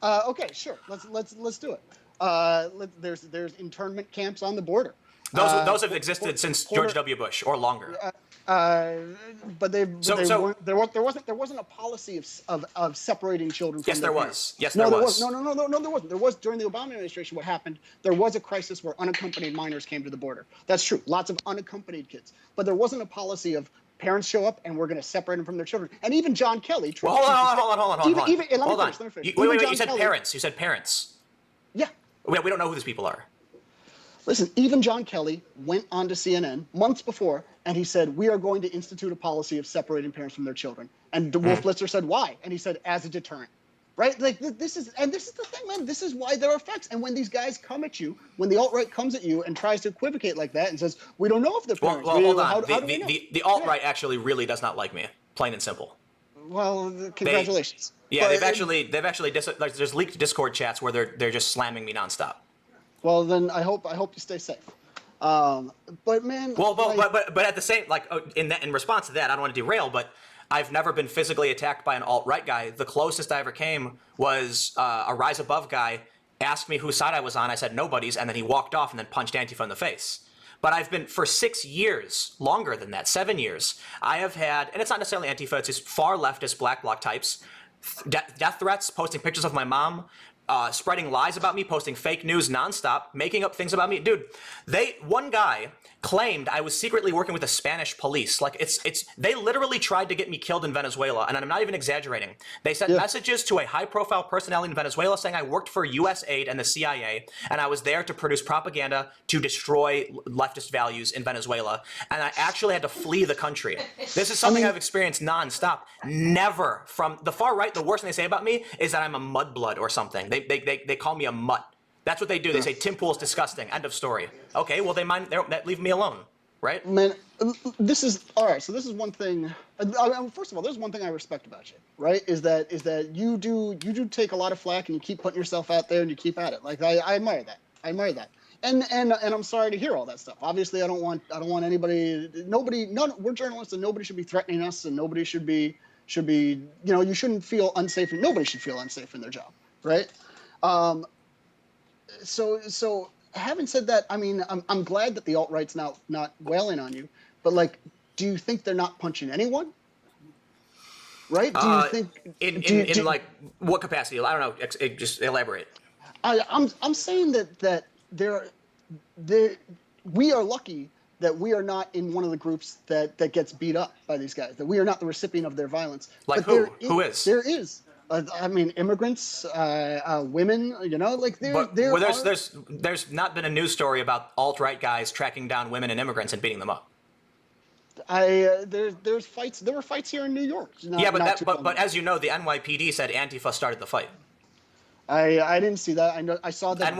S2: Okay, sure. Let's do it. There's internment camps on the border.
S1: Those have existed since George W. Bush or longer.
S2: But there wasn't a policy of separating children from their parents.
S1: Yes, there was.
S2: No, there wasn't. There was during the Obama administration. What happened? There was a crisis where unaccompanied minors came to the border. That's true. Lots of unaccompanied kids. But there wasn't a policy of parents show up and we're going to separate them from their children. And even John Kelly.
S1: Well, hold on.
S2: Let me finish.
S1: Wait. You said parents. You said parents.
S2: Yeah.
S1: We don't know who these people are.
S2: Listen, even John Kelly went on to CNN months before, and he said, we are going to institute a policy of separating parents from their children. And Wolf Blitzer said, why? And he said, as a deterrent. Right? Like, this is the thing, man. This is why there are effects. And when these guys come at you, when the alt-right comes at you and tries to equivocate like that and says, we don't know if they're parents.
S1: Well, hold on. The alt-right actually really does not like me, plain and simple.
S2: Well, congratulations.
S1: They've actually there's leaked Discord chats where they're just slamming me nonstop.
S2: Well, then I hope you stay safe. But man.
S1: Well, but at the same in response to that, I don't want to derail, but I've never been physically attacked by an alt-right guy. The closest I ever came was a Rise Above guy asked me whose side I was on. I said nobody's, and then he walked off and then punched Antifa in the face. But I've been, for 6 years, longer than that, 7 years, I have had, and it's not necessarily Antifa, it's just far leftist black bloc types, death threats, posting pictures of my mom, spreading lies about me, posting fake news nonstop, making up things about me. Dude, one guy claimed I was secretly working with the Spanish police. Like, they literally tried to get me killed in Venezuela, and I'm not even exaggerating. They sent messages to a high-profile personality in Venezuela saying I worked for U.S. aid and the CIA, and I was there to produce propaganda to destroy leftist values in Venezuela, and I actually had to flee the country. This is something I've experienced nonstop. Never. From the far right, the worst thing they say about me is that I'm a mudblood or something. They call me a mutt. That's what they do. They say Tim Pool's disgusting. End of story. Okay, well leave me alone, right?
S2: Man, this is all right. So this is one thing. First of all, there's one thing I respect about you, right? Is that you do take a lot of flack and you keep putting yourself out there and you keep at it. Like I admire that. I admire that. And I'm sorry to hear all that stuff. Obviously, I don't want anybody. We're journalists and nobody should be threatening us and nobody should be. You shouldn't feel unsafe. Nobody should feel unsafe in their job, right? So having said that, I mean, I'm glad that the alt-right's now not wailing on you, but like, do you think they're not punching anyone? Right? Do you think
S1: in like what capacity? I don't know. Just elaborate.
S2: I'm saying that we are lucky that we are not in one of the groups that gets beat up by these guys. That we are not the recipient of their violence.
S1: Like
S2: but
S1: who? Who is?
S2: There is. I mean, immigrants, women, like
S1: there's not been a news story about alt-right guys tracking down women and immigrants and beating them up.
S2: There's fights. There were fights here in New York.
S1: But as you know, the NYPD said Antifa started the fight.
S2: I didn't see that. I saw that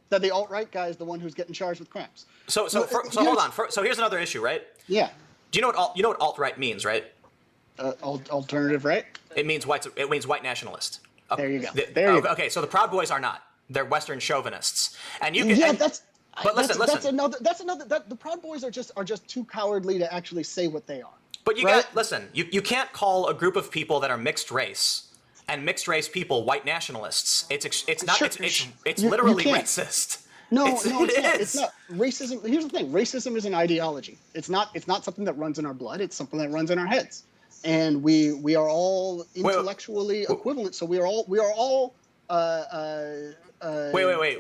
S2: the alt-right guy is the one who's getting charged with crimes.
S1: So hold on. So here's another issue, right?
S2: Yeah.
S1: Do you know what alt-right means, right?
S2: Alternative right?
S1: It means white nationalist.
S2: There you go.
S1: Okay, so the Proud Boys are not. They're Western chauvinists, and you can.
S2: Yeah,
S1: But listen.
S2: That's another. The Proud Boys are just too cowardly to actually say what they are.
S1: But you
S2: right?
S1: listen, you can't call a group of people that are mixed race and mixed race people white nationalists. It's not
S2: Sure,
S1: it's
S2: you
S1: literally
S2: can't.
S1: racist.
S2: No,
S1: It
S2: no, it's not. It's
S1: is.
S2: not. Racism. Here's the thing. Racism is an ideology. It's not. It's not something that runs in our blood. It's something that runs in our heads. And we are all
S1: Wait,
S2: intellectually
S1: wait,
S2: equivalent. So we are all. Uh, uh,
S1: wait.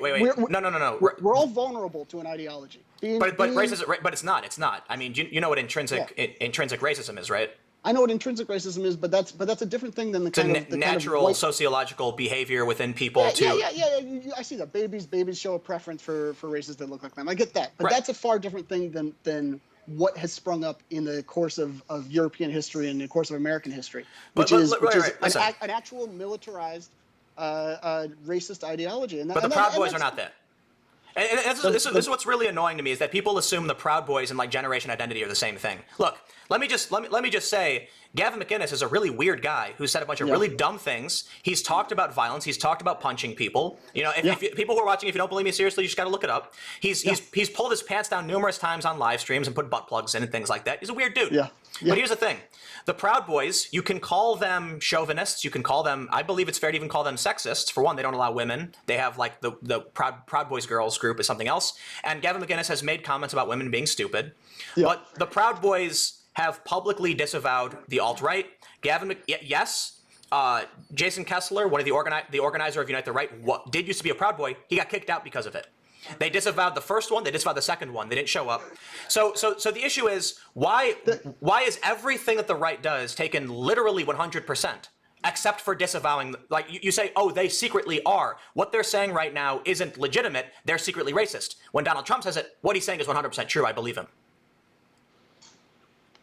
S1: No.
S2: we're all vulnerable to an ideology.
S1: But
S2: Being
S1: racism. But it's not. It's not. I mean, you know what
S2: yeah.
S1: intrinsic racism is, right?
S2: I know what intrinsic racism is, but that's a different thing than the
S1: It's a
S2: kind of the
S1: natural
S2: kind of white.
S1: sociological behavior within people
S2: Yeah. I see that babies show a preference for races that look like them. I get that, but
S1: Right.
S2: that's a far different thing than what has sprung up in the course of European history and the course of American history, which is
S1: Listen.
S2: an actual militarized racist ideology.
S1: But the Proud Boys are not that. And this is what's really annoying to me is that people assume the Proud Boys and like Generation Identity are the same thing. Look, let me just say, Gavin McInnes is a really weird guy who said a bunch of really dumb things. He's talked about violence. He's talked about punching people. You know, if people who are watching, if you don't believe me seriously, you just got to look it up. He's pulled his pants down numerous times on live streams and put butt plugs in and things like that. He's a weird dude.
S2: Yeah.
S1: But here's the thing. The Proud Boys, you can call them chauvinists. You can call them, I believe it's fair to even call them sexists. For one, they don't allow women. They have like the Proud Boys girls group is something else. And Gavin McInnes has made comments about women being stupid. Yeah. But the Proud Boys have publicly disavowed the alt-right. Jason Kessler, one of the organizer of Unite the Right, did used to be a Proud Boy. He got kicked out because of it. They disavowed the first one. They disavowed the second one. They didn't show up. So the issue is why is everything that the right does taken literally 100%, except for disavowing? Like you say, oh, they secretly are. What they're saying right now isn't legitimate. They're secretly racist. When Donald Trump says it, what he's saying is 100% true. I believe him.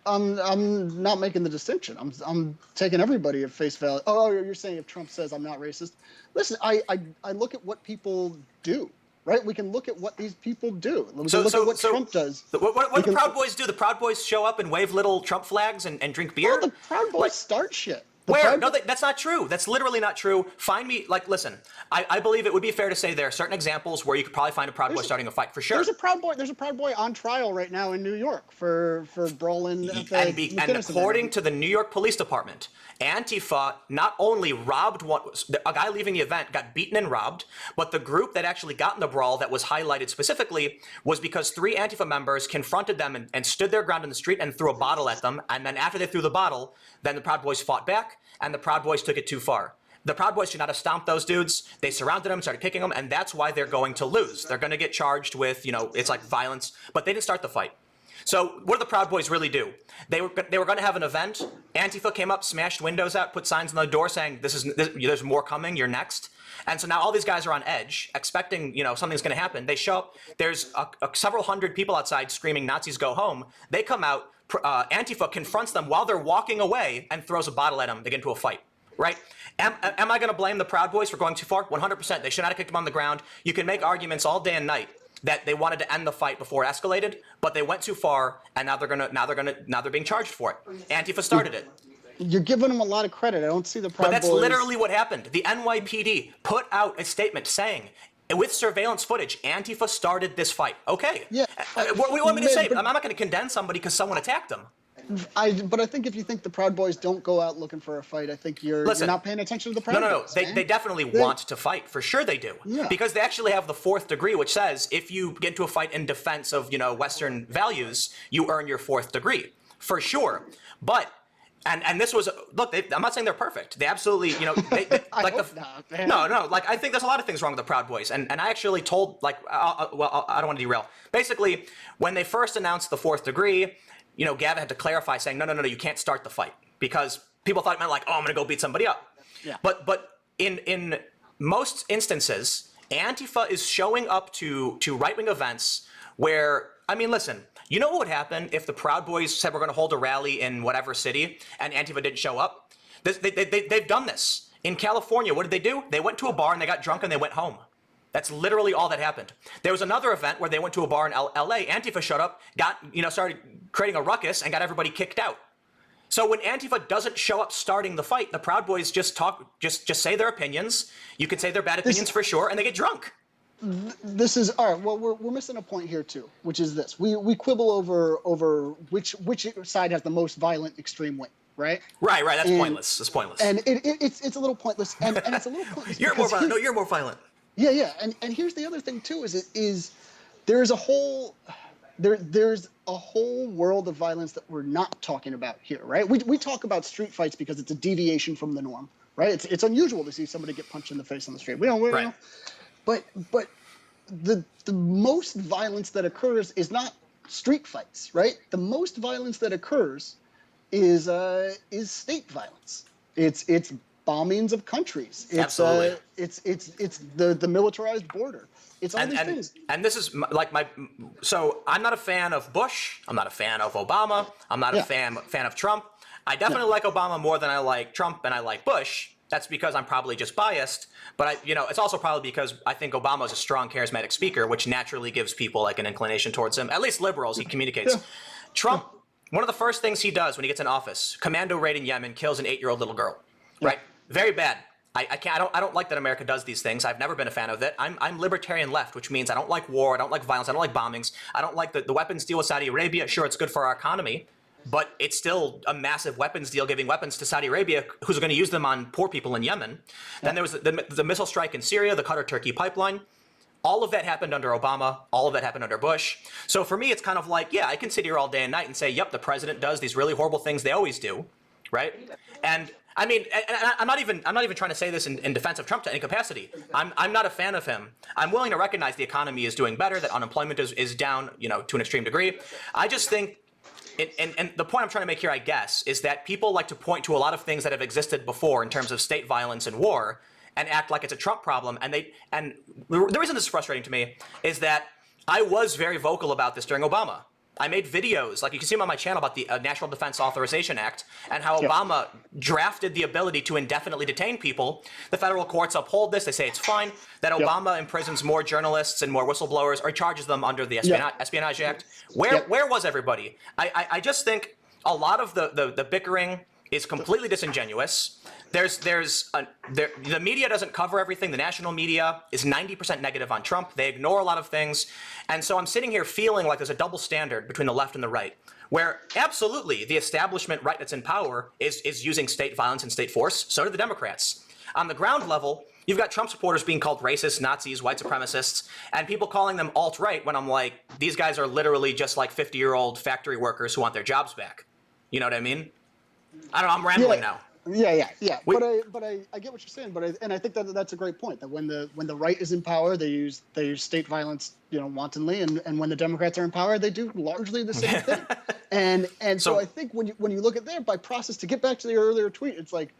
S2: I'm not making the distinction. I'm taking everybody at face value. Oh, you're saying if Trump says I'm not racist? Listen, I look at what people do. Right, we can look at what these people do. We can look at what Trump does.
S1: What the Proud Boys do? The Proud Boys show up and wave little Trump flags and drink beer.
S2: Well, the Proud Boys start shit.
S1: Where? No, that's not true. That's literally not true. Find me, listen, I believe it would be fair to say there are certain examples where you could probably find a Proud Boy starting a fight, for sure.
S2: There's a Proud Boy on trial right now in New York for brawling at the
S1: and according to the New York Police Department, Antifa not only robbed a guy leaving the event got beaten and robbed, but the group that actually got in the brawl that was highlighted specifically was because 3 Antifa members confronted them and stood their ground in the street and threw a bottle at them. And then after they threw the bottle, then the Proud Boys fought back, and the Proud Boys took it too far. The Proud Boys should not have stomped those dudes. They surrounded them, started kicking them, and that's why they're going to lose. They're going to get charged with, it's like violence, but they didn't start the fight. So what did the Proud Boys really do? They were going to have an event. Antifa came up, smashed windows out, put signs on the door saying, there's more coming, you're next. And so now all these guys are on edge, expecting, something's going to happen. They show up. There's several hundred people outside screaming, Nazis go home. They come out. Antifa confronts them while they're walking away and throws a bottle at them. They get into a fight, right? Am I going to blame the Proud Boys for going too far? 100%. They should not have kicked them on the ground. You can make arguments all day and night that they wanted to end the fight before it escalated, but they went too far, and now they're being charged for it. Antifa started it.
S2: You're giving them a lot of credit. I don't see the Proud Boys.
S1: But that's literally what happened. The NYPD put out a statement saying, with surveillance footage, Antifa started this fight. Okay.
S2: Yeah.
S1: What do you want me to say? I'm not going to condemn somebody because someone attacked them.
S2: But I think if you think the Proud Boys don't go out looking for a fight, I think you're not paying attention to the Proud Boys.
S1: No. They definitely want to fight. For sure they do.
S2: Yeah.
S1: Because they actually have the 4th degree, which says if you get into a fight in defense of, Western values, you earn your 4th degree. For sure. But and this was, look, I'm not saying they're perfect. They absolutely,
S2: I hope not, man.
S1: No, I think there's a lot of things wrong with the Proud Boys. And I actually told, I don't want to derail. Basically, when they first announced the 4th degree, Gavin had to clarify saying, no, you can't start the fight. Because people thought it meant like, oh, I'm going to go beat somebody up.
S2: Yeah.
S1: But in most instances, Antifa is showing up to right-wing events where, listen, you know what would happen if the Proud Boys said we're going to hold a rally in whatever city and Antifa didn't show up? They've done this. In California, what did they do? They went to a bar and they got drunk and they went home. That's literally all that happened. There was another event where they went to a bar in LA. Antifa showed up, started creating a ruckus and got everybody kicked out. So when Antifa doesn't show up starting the fight, the Proud Boys just say their opinions. You could say they're bad opinions for sure, and they get drunk.
S2: this is all right. Well, we're missing a point here too, which is this: we quibble over which side has the most violent extreme wing, right?
S1: Right. That's pointless. It's pointless.
S2: And it's a little pointless, and it's a little pointless.
S1: You're more violent. No, you're more violent.
S2: Yeah. And here's the other thing too: is there's a whole world of violence that we're not talking about here, right? We talk about street fights because it's a deviation from the norm, right? It's unusual to see somebody get punched in the face on the street. We don't.
S1: Right.
S2: But the most violence that occurs is not street fights, right? The most violence that occurs is state violence. It's bombings of countries.
S1: Absolutely.
S2: It's the militarized border. It's all these things.
S1: And this is so I'm not a fan of Bush. I'm not a fan of Obama. I'm not a fan of Trump. I definitely like Obama more than I like Trump, and I like Bush. That's because I'm probably just biased, but it's also probably because I think Obama is a strong, charismatic speaker, which naturally gives people like an inclination towards him. At least liberals, he communicates. Trump, one of the first things he does when he gets in office, commando raid in Yemen, kills an 8-year-old little girl. Right, very bad. I don't like that America does these things. I've never been a fan of it. I'm libertarian left, which means I don't like war. I don't like violence. I don't like bombings. I don't like the weapons deal with Saudi Arabia. Sure, it's good for our economy, but it's still a massive weapons deal, giving weapons to Saudi Arabia, who's going to use them on poor people in Yemen. Then there was the missile strike in Syria, the Qatar-Turkey pipeline. All of that happened under Obama. All of that happened under Bush. So for me, it's kind of like, yeah, I can sit here all day and night and say, yep, the president does these really horrible things they always do, right? And I mean, I'm not even trying to say this in defense of Trump to any capacity. I'm not a fan of him. I'm willing to recognize the economy is doing better, that unemployment is down, to an extreme degree. I just think, and the point I'm trying to make here, I guess, is that people like to point to a lot of things that have existed before in terms of state violence and war, and act like it's a Trump problem. And the reason this is frustrating to me is that I was very vocal about this during Obama. I made videos, like you can see them on my channel, about the National Defense Authorization Act and how Obama drafted the ability to indefinitely detain people. The federal courts uphold this. They say it's fine. That Obama imprisons more journalists and more whistleblowers, or charges them under the Espionage Act. Where was everybody? I just think a lot of the bickering is completely disingenuous. The media doesn't cover everything. The national media is 90% negative on Trump. They ignore a lot of things. And so I'm sitting here feeling like there's a double standard between the left and the right, where absolutely the establishment right that's in power is using state violence and state force. So do the Democrats. On the ground level, you've got Trump supporters being called racists, Nazis, white supremacists, and people calling them alt-right when I'm like, these guys are literally just like 50-year-old factory workers who want their jobs back. You know what I mean? I don't know, I'm rambling now.
S2: Yeah. But I get what you're saying. I think that's a great point. That when the right is in power, they use state violence, wantonly, and when the Democrats are in power, they do largely the same thing. And so I think when you look at that by process, to get back to the earlier tweet, it's like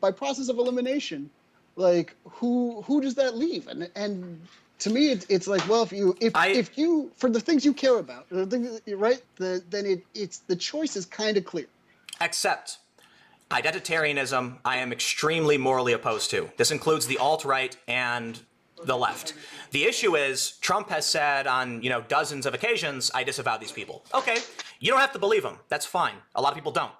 S2: by process of elimination, like who does that leave? And to me, it's like, well, if you for the things you care about, the things, right, then it's the choice is kind of clear.
S1: Except identitarianism, I am extremely morally opposed to. This includes the alt-right and the left. The issue is Trump has said on dozens of occasions, I disavow these people. Okay, you don't have to believe him. That's fine. A lot of people don't.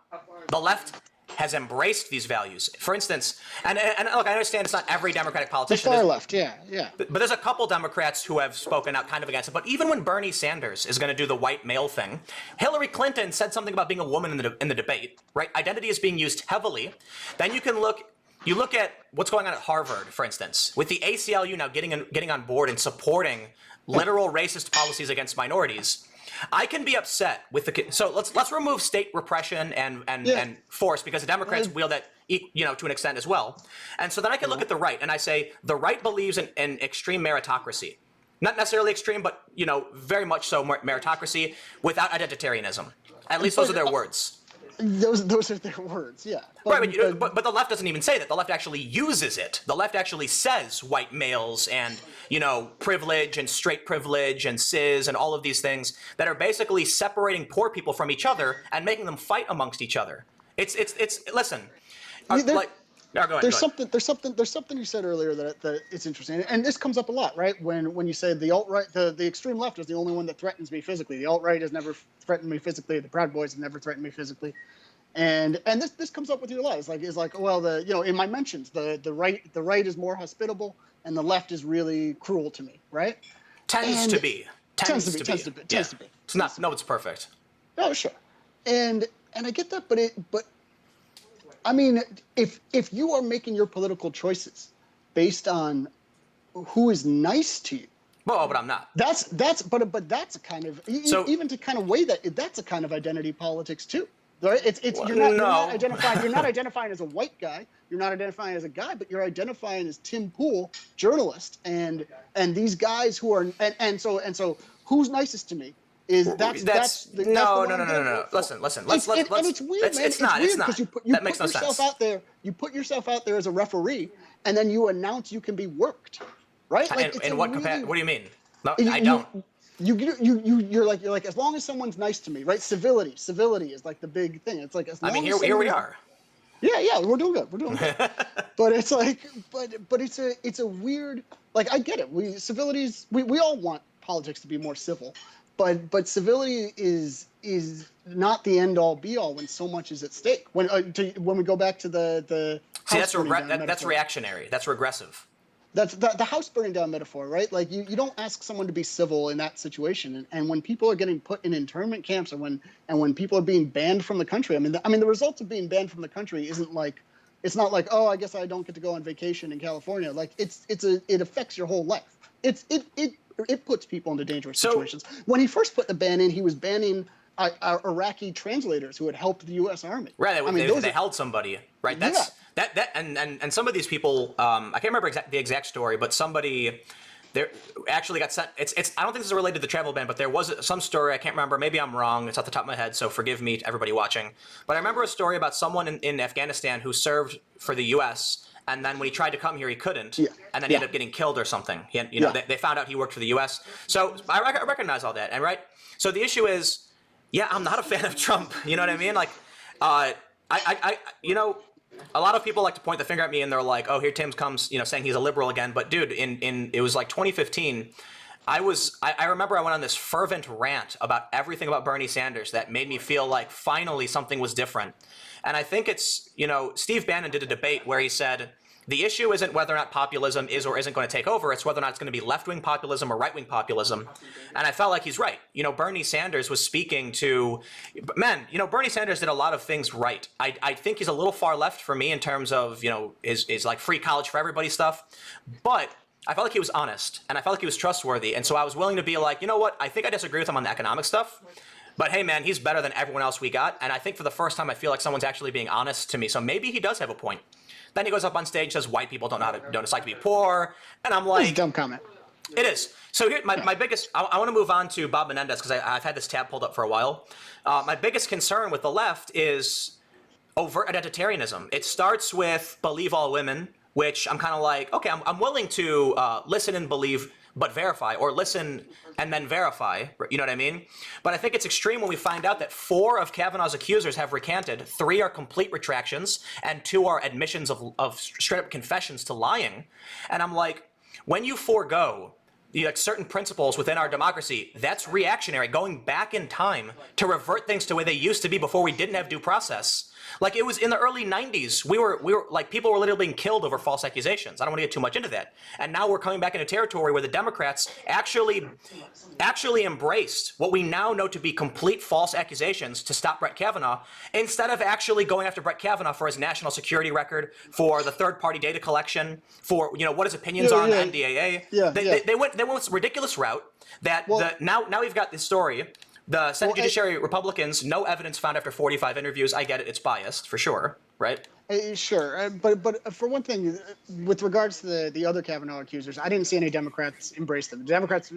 S1: The left has embraced these values. For instance, and look, I understand it's not every Democratic politician.
S2: The far left, yeah.
S1: But there's a couple Democrats who have spoken out kind of against it. But even when Bernie Sanders is going to do the white male thing, Hillary Clinton said something about being a woman in the debate, right? Identity is being used heavily. Then you look at what's going on at Harvard, for instance, with the ACLU now getting on board and supporting literal racist policies against minorities. I can be upset with so let's remove state repression and force, because the Democrats wield that to an extent as well. And so then I can look at the right and I say the right believes in extreme meritocracy, not necessarily extreme, but very much so meritocracy without identitarianism. At least those are their words.
S2: Those are their words, yeah.
S1: But the left doesn't even say that. The left actually uses it. The left actually says white males and privilege and straight privilege and cis and all of these things that are basically separating poor people from each other and making them fight amongst each other. It's listen. Go ahead.
S2: There's something you said earlier that it's interesting, and this comes up a lot, right? When you say the alt-right, the extreme left is the only one that threatens me physically. The alt-right has never threatened me physically. The Proud Boys have never threatened me physically. And this comes up with you a lot. It's like well, in my mentions, the right is more hospitable and the left is really cruel to me, right?
S1: Tends to be.
S2: Tends to be.
S1: It's not. No, it's perfect.
S2: Oh, sure. And I get that, but I mean, if you are making your political choices based on who is nice to you,
S1: well, but I'm not.
S2: That's a kind of even to kind of weigh that's a kind of identity politics too. Right? You're not identifying as a white guy. You're not identifying as a guy, but you're identifying as Tim Pool, journalist, and these guys who are and so who's nicest to me is no.
S1: Listen. Let's.
S2: And it's weird, man.
S1: It's not
S2: because you put
S1: yourself
S2: sense. Out there. You put yourself out there as a referee, and then you announce you can be worked, right? Like,
S1: in what capacity? What do you mean? No, I don't.
S2: You're like as long as someone's nice to me, right? Civility is like the big thing. It's like as long as
S1: here we are.
S2: Yeah, we're doing good. But it's like, but it's a weird. Like I get it. We all want politics to be more civil, but civility is not the end all be all when so much is at stake. When we go back to the
S1: see, that's reactionary. That's regressive.
S2: That's the house burning down metaphor, right? Like you don't ask someone to be civil in that situation, and when people are getting put in internment camps, and when people are being banned from the country, I mean the results of being banned from the country isn't like, it's not like, oh, I guess I don't get to go on vacation in California. Like it affects your whole life. It puts people into dangerous situations. When he first put the ban in, he was banning Iraqi translators who had helped the U.S. Army.
S1: Right. They held somebody. Right. That's and some of these people. I can't remember the exact story, but somebody there actually got sent. It's. I don't think this is related to the travel ban, but there was some story. I can't remember. Maybe I'm wrong. It's off the top of my head, so forgive me, everybody watching. But I remember a story about someone in Afghanistan who served for the U.S. And then when he tried to come here, he couldn't. Yeah. And then he ended up getting killed or something. They found out he worked for the U.S. So I recognize all that. And right. So the issue is, yeah, I'm not a fan of Trump. You know what I mean? Like, a lot of people like to point the finger at me and they're like, oh, here Tim comes, saying he's a liberal again. But dude, it was like 2015. I remember I went on this fervent rant about everything about Bernie Sanders that made me feel like finally something was different. And I think it's, Steve Bannon did a debate where he said, the issue isn't whether or not populism is or isn't going to take over. It's whether or not it's going to be left-wing populism or right-wing populism. And I felt like he's right. Bernie Sanders was speaking to men. Bernie Sanders did a lot of things right. I think he's a little far left for me in terms of, his like free college for everybody stuff. But I felt like he was honest and I felt like he was trustworthy. And so I was willing to be like, you know what? I think I disagree with him on the economic stuff. But hey, man, he's better than everyone else we got. And I think for the first time, I feel like someone's actually being honest to me. So maybe he does have a point. Then he goes up on stage and says white people don't it's like to be poor. And I'm like...
S2: It's a dumb comment.
S1: It is. So here, my biggest... I want to move on to Bob Menendez because I've had this tab pulled up for a while. My biggest concern with the left is overt identitarianism. It starts with believe all women, which I'm kind of like, okay, I'm willing to listen and believe but verify, or listen and then verify, you know what I mean? But I think it's extreme when we find out that 4 of Kavanaugh's accusers have recanted, 3 are complete retractions, and 2 are admissions of straight-up confessions to lying. And I'm like, when you forego certain principles within our democracy, that's reactionary, going back in time to revert things to the way they used to be before we didn't have due process. Like it was in the early 90s, we were like people were literally being killed over false accusations. I don't want to get too much into that. And now we're coming back into territory where the Democrats actually embraced what we now know to be complete false accusations to stop Brett Kavanaugh, instead of actually going after Brett Kavanaugh for his national security record, for the third-party data collection, for what his opinions are on the NDAA. They went this ridiculous route that now we've got this story. The Senate Judiciary Republicans, no evidence found after 45 interviews. I get it. It's biased, for sure, right?
S2: Sure. But for one thing, with regards to the other Kavanaugh accusers, I didn't see any Democrats embrace them. The Democrats,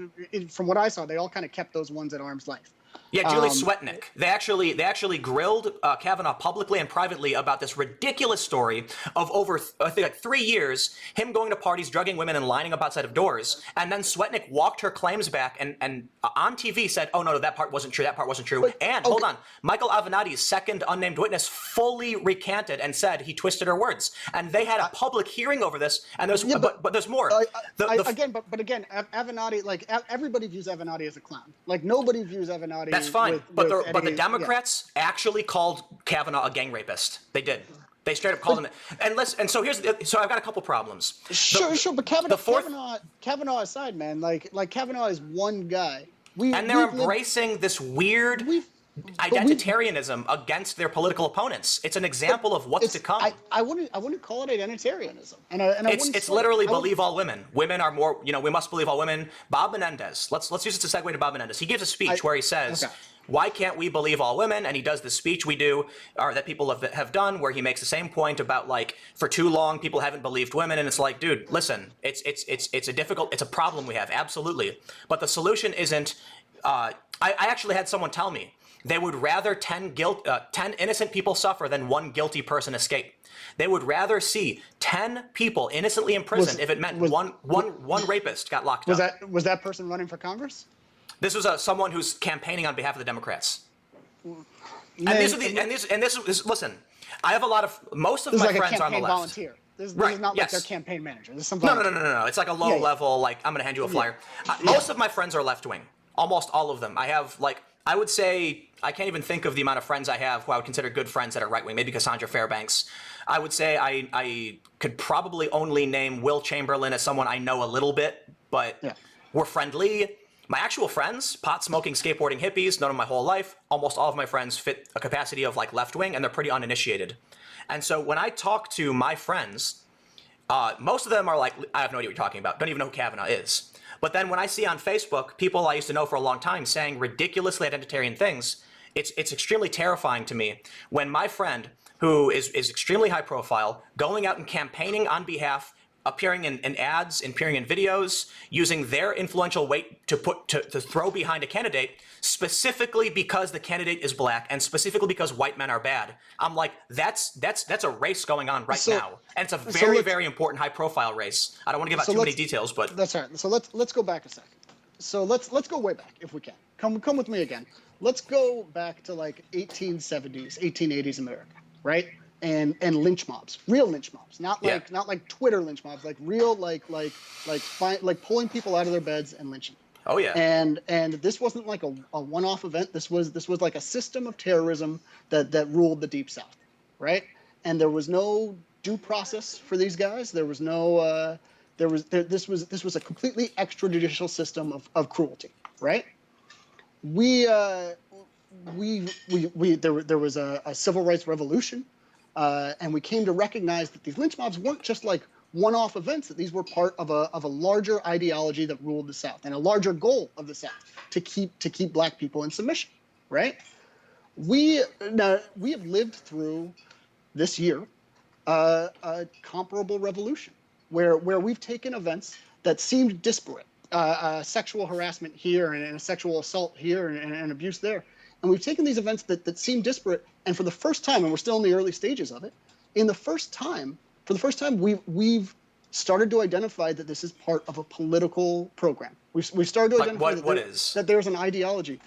S2: from what I saw, they all kind of kept those ones at arm's length.
S1: Yeah, Julie Swetnick. They actually grilled Kavanaugh publicly and privately about this ridiculous story of over, I think, like 3 years, him going to parties, drugging women, and lining up outside of doors. And then Swetnick walked her claims back and on TV said, oh, no, that part wasn't true, that part wasn't true. Hold on, Michael Avenatti's second unnamed witness fully recanted and said he twisted her words. And they had a public hearing over this, and there's but there's more.
S2: Again, Avenatti, like everybody views Avenatti as a clown. Like nobody views Avenatti
S1: That's fine, but the
S2: Eddie,
S1: Democrats actually called Kavanaugh a gang rapist. They did. They straight up called him. And so so I've got a couple problems.
S2: Sure, but
S1: The fourth,
S2: Kavanaugh aside, man, like Kavanaugh is one guy.
S1: and they're embracing this weird
S2: We've
S1: identitarianism against their political opponents. It's an example of what's to come.
S2: I wouldn't call it identitarianism, and
S1: It's literally believe all women. Women are more, we must believe all women. Bob Menendez, let's use it to segue to Bob Menendez. He gives a speech where he says,
S2: okay.
S1: why can't we believe all women? And he does the speech we do, or that people have done, where he makes the same point about, like, for too long people haven't believed women, and it's like, dude, listen, it's a problem we have, absolutely. But the solution isn't. I actually had someone tell me they would rather 10 innocent people suffer than one guilty person escape. They would rather see 10 people innocently imprisoned if it meant one rapist got locked up.
S2: Was that person running for Congress?
S1: This was someone who's campaigning on behalf of the Democrats. Listen, I have most of my friends on the left.
S2: Volunteer. This is not like their campaign manager. This is some volunteer.
S1: No. It's like a low level, like, I'm going to hand you a flyer. Most of my friends are left wing. Almost all of them. I have, I would say, I can't even think of the amount of friends I have who I would consider good friends that are right wing. Maybe Cassandra Fairbanks. I would say I could probably only name Will Chamberlain as someone I know a little bit, but we're friendly. My actual friends, pot-smoking, skateboarding hippies, known them my whole life, almost all of my friends fit a capacity of, like, left-wing, and they're pretty uninitiated. And so when I talk to my friends, most of them are like, I have no idea what you're talking about, don't even know who Kavanaugh is. But then when I see on Facebook people I used to know for a long time saying ridiculously identitarian things, it's extremely terrifying to me when my friend, who is extremely high profile, going out and campaigning on behalf, appearing in ads, appearing in videos, using their influential weight to throw behind a candidate, specifically because the candidate is black and specifically because white men are bad. I'm like, that's a race going on right now, and it's a very important high profile race. I don't want to give out too many details, but
S2: that's all right. So let's go back a second. So let's go way back if we can. Come with me again. Let's go back to, like, 1870s, 1880s America, right? And lynch mobs, real lynch mobs, not like Twitter lynch mobs, like real like pulling people out of their beds and lynching.
S1: Oh yeah.
S2: And this wasn't like a one-off event. This was like a system of terrorism that ruled the Deep South, right? And there was no due process for these guys. There was no this was a completely extrajudicial system of cruelty, right? There was a civil rights revolution. And we came to recognize that these lynch mobs weren't just like one-off events, that these were part of a larger ideology that ruled the South and a larger goal of the South to keep black people in submission, right? We have lived through this year a comparable revolution where we've taken events that seemed disparate, sexual harassment here and a sexual assault here and abuse there. And we've taken these events that seem disparate, and for the first time, and we're still in the early stages of it, for the first time, we've started to identify that this is part of a political program. We've started to identify that there's an ideology.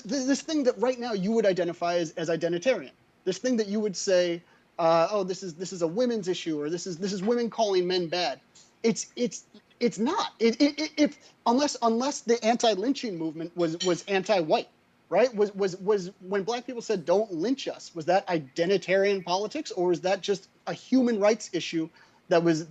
S2: This thing that right now you would identify as identitarian. This thing that you would say, this is a women's issue, or this is women calling men bad. It's not. Unless the anti-lynching movement was anti-white. Right? Was when black people said "don't lynch us"? Was that identitarian politics, or was that just a human rights issue that was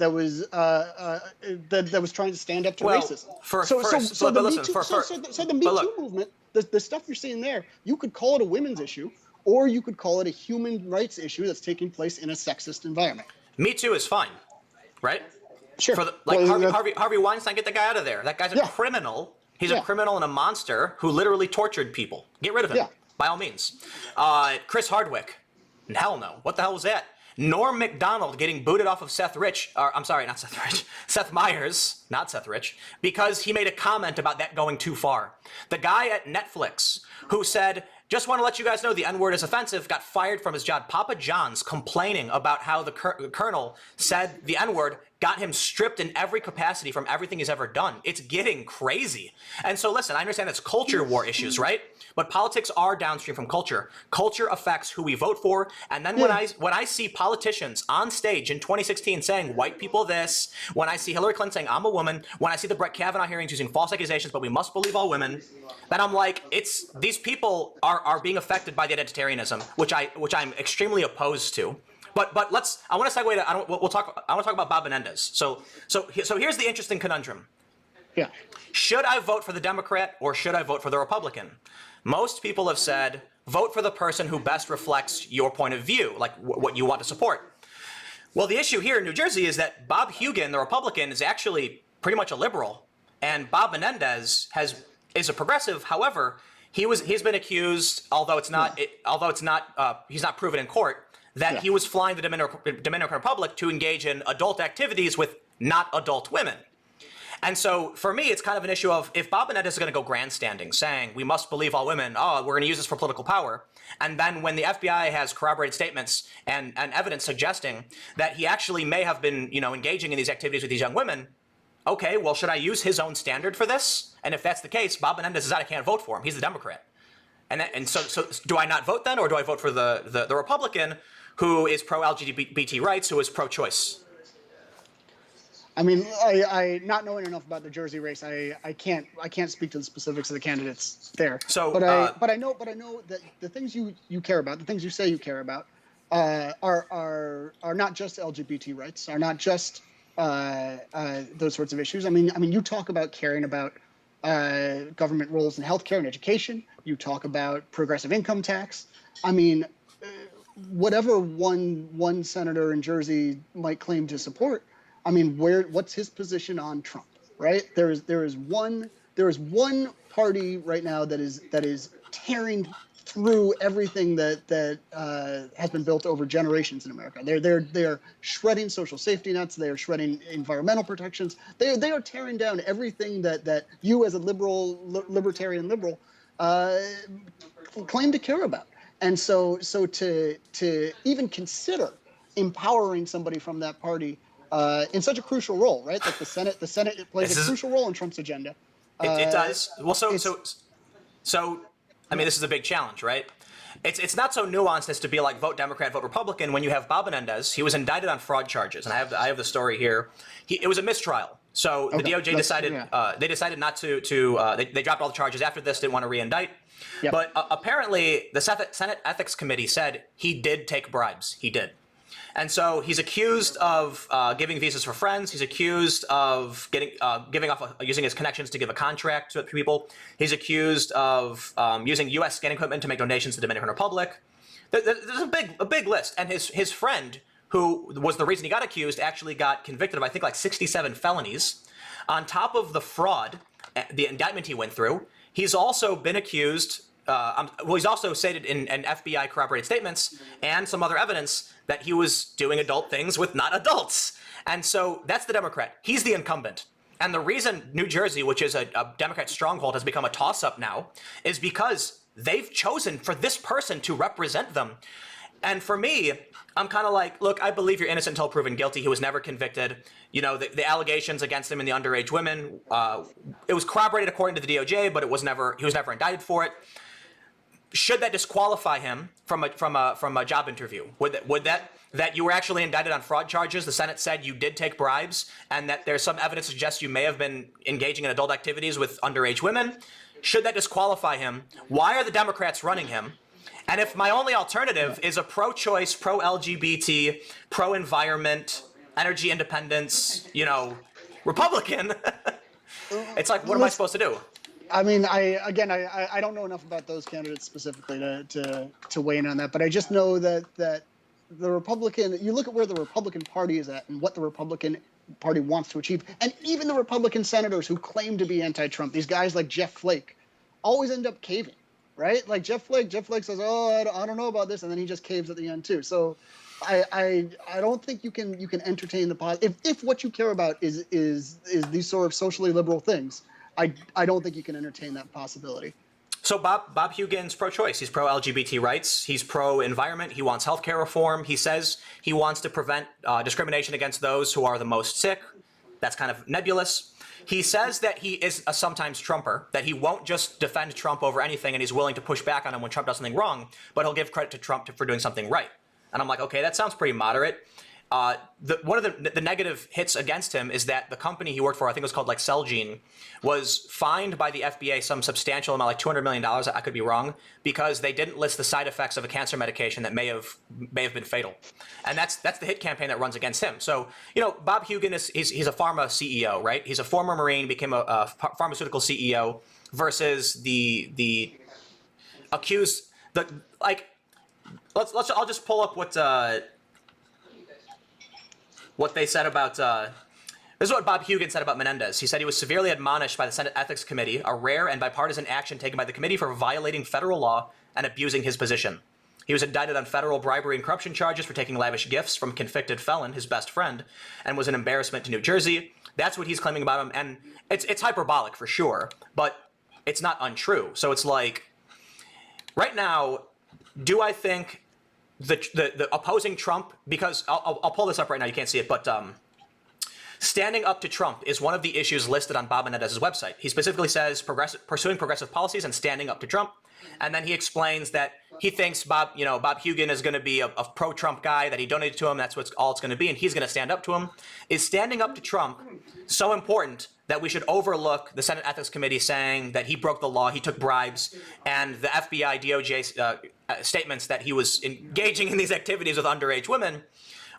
S2: trying to stand up to racism? So the Me Too movement, the stuff you're seeing there, you could call it a women's issue, or you could call it a human rights issue that's taking place in a sexist environment.
S1: Me Too is fine, right?
S2: Sure.
S1: Harvey Weinstein, get the guy out of there. That guy's a criminal. He's a criminal and a monster who literally tortured people. Get rid of him, by all means. Chris Hardwick, hell no. What the hell was that? Norm Macdonald getting booted off of Seth Meyers, not Seth Rich, because he made a comment about that going too far. The guy at Netflix who said, just want to let you guys know the N-word is offensive, got fired from his job. Papa John's complaining about how the colonel said the N-word got him stripped in every capacity from everything he's ever done. It's getting crazy. And so listen, I understand it's culture war issues, right? But politics are downstream from culture. Culture affects who we vote for. And then when I see politicians on stage in 2016 saying white people this, when I see Hillary Clinton saying I'm a woman, when I see the Brett Kavanaugh hearings using false accusations, but we must believe all women, then I'm like, these people are being affected by the identitarianism, which I'm extremely opposed to. But I want to segue to I want to talk about Bob Menendez. So here's the interesting conundrum.
S2: Yeah.
S1: Should I vote for the Democrat or should I vote for the Republican? Most people have said vote for the person who best reflects your point of view, like what you want to support. Well, the issue here in New Jersey is that Bob Hugin, the Republican, is actually pretty much a liberal, and Bob Menendez is a progressive. However, he's been accused, although he's not proven in court, that he was flying the Dominican Republic to engage in adult activities with not adult women. And so for me, it's kind of an issue of if Bob Menendez is going to go grandstanding, saying we must believe all women, we're going to use this for political power. And then when the FBI has corroborated statements and evidence suggesting that he actually may have been, engaging in these activities with these young women, okay, well, should I use his own standard for this? And if that's the case, Bob Menendez is out. I can't vote for him. He's the Democrat. And so do I not vote then, or do I vote for the Republican who is pro-LGBT rights, who is pro-choice?
S2: I mean, I not knowing enough about the Jersey race, I can't speak to the specifics of the candidates there.
S1: So,
S2: but I know that the things you care about, the things you say you care about, are not just LGBT rights, are not just those sorts of issues. I mean, you talk about caring about government roles in healthcare and education. You talk about progressive income tax. I mean, whatever one senator in Jersey might claim to support. I mean, what's his position on Trump, right? There is one party right now that is tearing through everything that has been built over generations in America. They're shredding social safety nets. They are shredding environmental protections. They are tearing down everything that you as a libertarian liberal claim to care about. And so to even consider empowering somebody from that party in such a crucial role, right? Like the Senate plays a crucial role in Trump's agenda.
S1: It does. Well, so I mean, this is a big challenge, right? It's not so nuanced as to be like vote Democrat, vote Republican. When you have Bob Menendez, he was indicted on fraud charges, and I have the story here. It was a mistrial. So the DOJ decided they decided not to they dropped all the charges after this. Didn't want to re-indict. Yep. But apparently, the Senate Ethics Committee said he did take bribes. He did. And so he's accused of giving visas for friends. He's accused of using his connections to give a contract to people. He's accused of using U.S. scanning equipment to make donations to the Dominican Republic. There's a big list. And his friend, who was the reason he got accused, actually got convicted of, I think, like 67 felonies. On top of the fraud, the indictment he went through, he's also been accused. He's also stated in FBI corroborated statements and some other evidence that he was doing adult things with not adults. And so that's the Democrat. He's the incumbent. And the reason New Jersey, which is a Democrat stronghold, has become a toss-up now is because they've chosen for this person to represent them. And for me, I'm kind of like, look, I believe you're innocent until proven guilty. He was never convicted. The allegations against him and the underage women, it was corroborated according to the DOJ, but he was never indicted for it. Should that disqualify him from a job interview? Would that you were actually indicted on fraud charges? The Senate said you did take bribes, and that there's some evidence to suggest you may have been engaging in adult activities with underage women. Should that disqualify him? Why are the Democrats running him? And if my only alternative is a pro-choice, pro-LGBT, pro-environment, energy independence, Republican, it's like, what am I supposed to do?
S2: I mean, I don't know enough about those candidates specifically to weigh in on that, but I just know that the Republican, you look at where the Republican Party is at and what the Republican Party wants to achieve, and even the Republican senators who claim to be anti-Trump, these guys like Jeff Flake, always end up caving, right? Like Jeff Flake says, I don't know about this, and then he just caves at the end too. So I don't think you can entertain the positive if what you care about is these sort of socially liberal things. I don't think you can entertain that possibility.
S1: So Bob Hugin's pro-choice. He's pro-LGBT rights. He's pro-environment. He wants healthcare reform. He says he wants to prevent discrimination against those who are the most sick. That's kind of nebulous. He says that he is a sometimes Trumper, that he won't just defend Trump over anything, and he's willing to push back on him when Trump does something wrong, but he'll give credit to Trump for doing something right. And I'm like, okay, that sounds pretty moderate. One of the negative hits against him is that the company he worked for, I think it was called like Celgene, was fined by the FDA some substantial amount, like $200 million, I could be wrong, because they didn't list the side effects of a cancer medication that may have been fatal. And that's the hit campaign that runs against him. So, Bob Hugin he's a pharma CEO, right? He's a former Marine, became a pharmaceutical CEO, versus the accused, I'll just pull up what they said about, this is what Bob Hugin said about Menendez. He said he was severely admonished by the Senate Ethics Committee, a rare and bipartisan action taken by the committee for violating federal law and abusing his position. He was indicted on federal bribery and corruption charges for taking lavish gifts from convicted felon, his best friend, and was an embarrassment to New Jersey. That's what he's claiming about him, and it's hyperbolic for sure, but it's not untrue. So it's like, right now, do I think the opposing Trump, because I'll pull this up right now, you can't see it, but standing up to Trump is one of the issues listed on Bob Menendez's website. He specifically says pursuing progressive policies and standing up to Trump. And then he explains that he thinks Bob Hugin is going to be a pro-Trump guy, that he donated to him, that's all it's going to be, and he's going to stand up to him. Is standing up to Trump so important that we should overlook the Senate Ethics Committee saying that he broke the law, he took bribes, and the FBI, DOJ statements that he was engaging in these activities with underage women?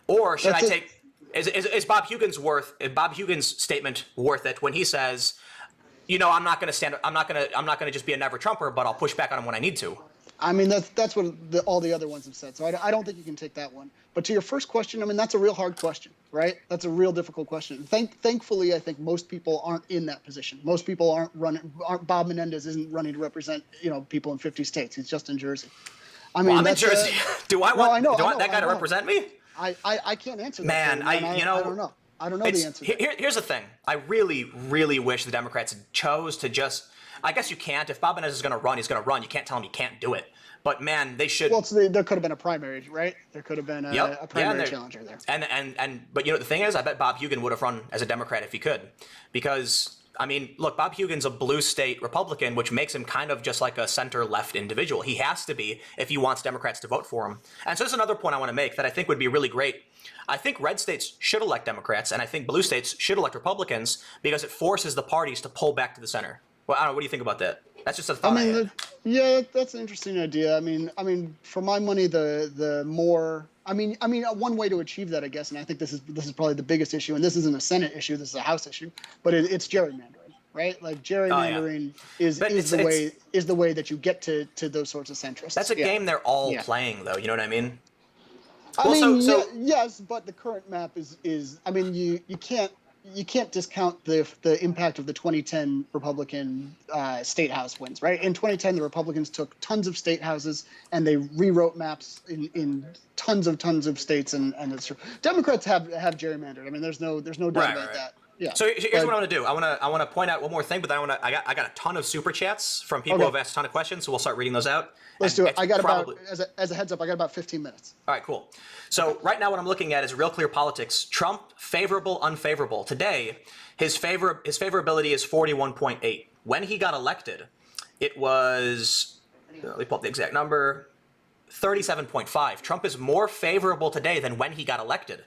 S1: Or should Is Bob Hugin's statement worth it when he says, I'm not going to just be a never Trumper, but I'll push back on him when I need to?
S2: I mean, that's what all the other ones have said. So I don't think you can take that one. But to your first question, I mean, that's a real hard question, right? That's a real difficult question. Thankfully, I think most people aren't in that position. Most people Bob Menendez isn't running to represent, people in 50 states. He's just in Jersey. I mean,
S1: I'm in Jersey. Do I want that guy to represent me?
S2: I can't answer that.
S1: Man,
S2: I don't know. I don't know the answer.
S1: Here's the thing. I really, really wish the Democrats chose to just. I guess you can't. If Bob Menendez is going to run, he's going to run. You can't tell him he can't do it. But man, they should.
S2: Well, there could have been a primary, right? There could have been a primary challenger there.
S1: But the thing is, I bet Bob Hugin would have run as a Democrat if he could, because. I mean, look, Bob Hugin's a blue state Republican, which makes him kind of just like a center-left individual. He has to be if he wants Democrats to vote for him. And so there's another point I want to make that I think would be really great. I think red states should elect Democrats, and I think blue states should elect Republicans, because it forces the parties to pull back to the center. Well, I don't know. What do you think about that? That's just a thought.
S2: That's an interesting idea. I mean, for my money, the more. I mean, one way to achieve that, I guess, and I think this is probably the biggest issue, and this isn't a Senate issue, this is a House issue, but it's gerrymandering, right? Like gerrymandering is the way that you get to those sorts of centrists.
S1: That's a game they're all playing, though. You know what I mean?
S2: Yes, but the current map is. I mean, you can't discount the impact of the 2010 Republican state house wins, right? In 2010, the Republicans took tons of state houses and they rewrote maps in tons of states, and it's true. Democrats have gerrymandered. I mean, there's no doubt about that. Yeah.
S1: So here's what I want to do. I want to point out one more thing, but then I got a ton of super chats from people who have asked a ton of questions, so we'll start reading those out.
S2: Let's do it. I got as a heads up, I got about 15 minutes.
S1: All right, cool. So right now what I'm looking at is Real Clear Politics. Trump, favorable, unfavorable. Today, his favorability is 41.8. When he got elected, it was, let me pull up the exact number, 37.5. Trump is more favorable today than when he got elected.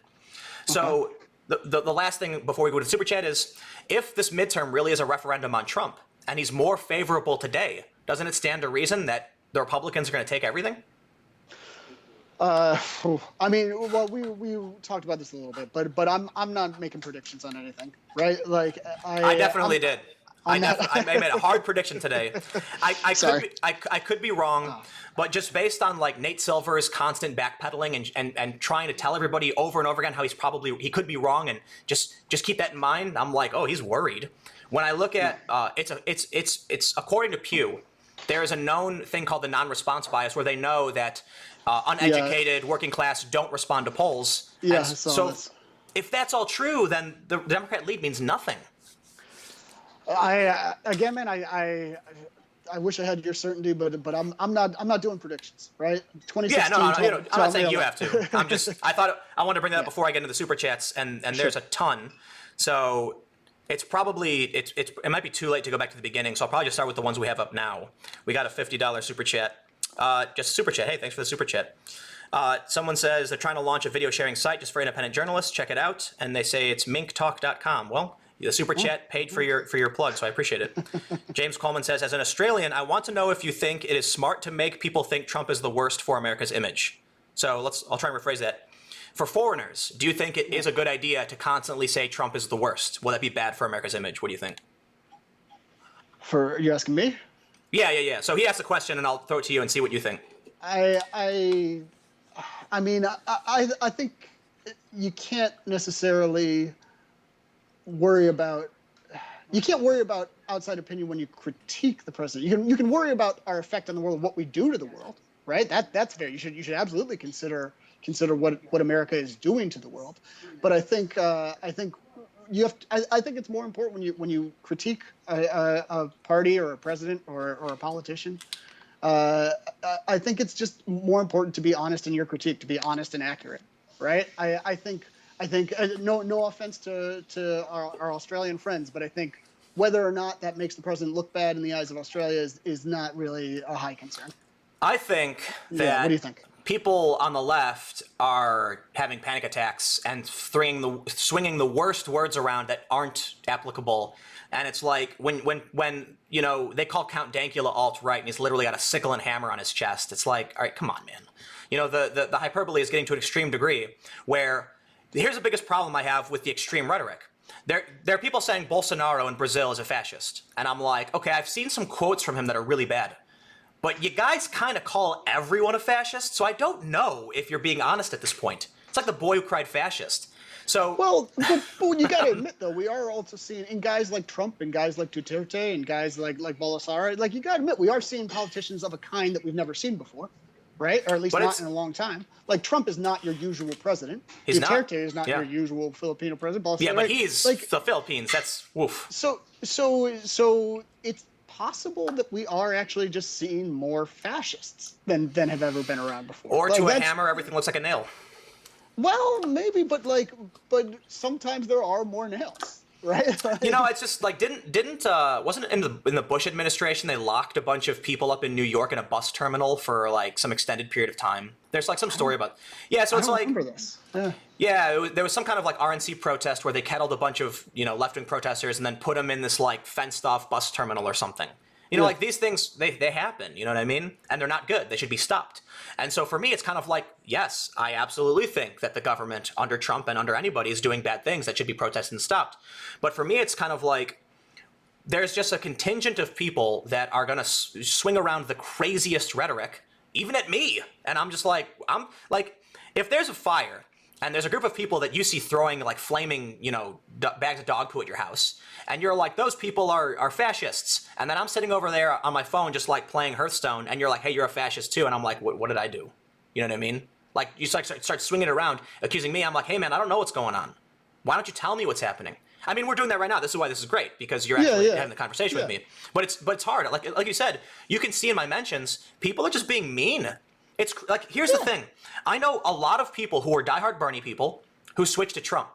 S1: So the last thing before we go to Super Chat is, if this midterm really is a referendum on Trump, and he's more favorable today, doesn't it stand to reason that the Republicans are going to take everything?
S2: I mean, well, we talked about this a little bit, but I'm not making predictions on anything, right? Like
S1: I definitely did. I made a hard prediction today. I could be wrong, but just based on like Nate Silver's constant backpedaling and trying to tell everybody over and over again how he could be wrong, and just keep that in mind. I'm like, oh, he's worried. When I look at it's according to Pew, there is a known thing called the non-response bias, where they know that uneducated, working class don't respond to polls.
S2: Yeah.
S1: So if that's all true, then the Democrat lead means nothing.
S2: I wish I had your certainty, but I'm not doing predictions, right? 2016.
S1: Yeah, no, I'm not saying you have to. I wanted to bring that up
S2: Yeah.
S1: before I get into the super chats, and there's
S2: Sure.
S1: a ton. So it's probably it might be too late to go back to the beginning. So I'll probably just start with the ones we have up now. We got a $50 super chat. Just a super chat. Hey, thanks for the super chat. Someone says they're trying to launch a video sharing site just for independent journalists. Check it out, and they say it's minktalk.com. Well, the super chat paid for your plug, so I appreciate it. James Coleman says, as an Australian, I want to know if you think it is smart to make people think Trump is the worst for America's image. So I'll try and rephrase that. For foreigners, do you think it is a good idea to constantly say Trump is the worst? Will that be bad for America's image? What do you think?
S2: For you asking me?
S1: Yeah. So he asked the question, and I'll throw it to you and see what you think.
S2: I mean, I think you can't necessarily worry about outside opinion when you critique the president. You can worry about our effect on the world, what we do to the world, right? That's fair. You should absolutely consider what America is doing to the world. But I think you have to, I think it's more important when you critique a party or a president or a politician. I think it's just more important to be honest in your critique, to be honest and accurate, right? I think no offense to our Australian friends, but I think whether or not that makes the president look bad in the eyes of Australia is not really a high concern.
S1: I think that
S2: what do you think?
S1: People on the left are having panic attacks and swinging the worst words around that aren't applicable. And it's like when they call Count Dankula alt-right and he's literally got a sickle and hammer on his chest. It's like, all right, come on, man. The hyperbole is getting to an extreme degree where here's the biggest problem I have with the extreme rhetoric. There are people saying Bolsonaro in Brazil is a fascist. And I'm like, okay, I've seen some quotes from him that are really bad. But you guys kind of call everyone a fascist, so I don't know if you're being honest at this point. It's like the boy who cried fascist. So
S2: well, but you got to admit though, we are also seeing in guys like Trump and guys like Duterte and guys like Bolsonaro. Like you got to admit, we are seeing politicians of a kind that we've never seen before, right? Or at least not in a long time. Like Trump is not your usual president. Duterte is not your usual Filipino president. Bolsonaro,
S1: yeah, but he's like the Philippines. That's woof.
S2: So it's possible that we are actually just seeing more fascists than have ever been around before.
S1: Or to a hammer, everything looks like a nail.
S2: Well, maybe, but sometimes there are more nails, right?
S1: It's just like wasn't it in the Bush administration they locked a bunch of people up in New York in a bus terminal for like some extended period of time? There's like some story about so it's like
S2: remember this.
S1: There was some kind of like RNC protest where they kettled a bunch of left-wing protesters and then put them in this like fenced-off bus terminal or something. Like these things they happen. You know what I mean? And they're not good. They should be stopped. And so for me, it's kind of like, yes, I absolutely think that the government under Trump and under anybody is doing bad things that should be protested and stopped. But for me, it's kind of like there's just a contingent of people that are going to swing around the craziest rhetoric, even at me. And I'm like, if there's a fire and there's a group of people that you see throwing like flaming, bags of dog poo at your house, and you're like, those people are fascists. And then I'm sitting over there on my phone just like playing Hearthstone, and you're like, hey, you're a fascist too. And I'm like, what did I do? You know what I mean? Like you start swinging it around, accusing me. I'm like, hey man, I don't know what's going on. Why don't you tell me what's happening? I mean, we're doing that right now. This is why this is great, because you're actually having the conversation with me. But it's hard. Like you said, you can see in my mentions, people are just being mean. It's like, here's the thing. I know a lot of people who are diehard Bernie people who switched to Trump.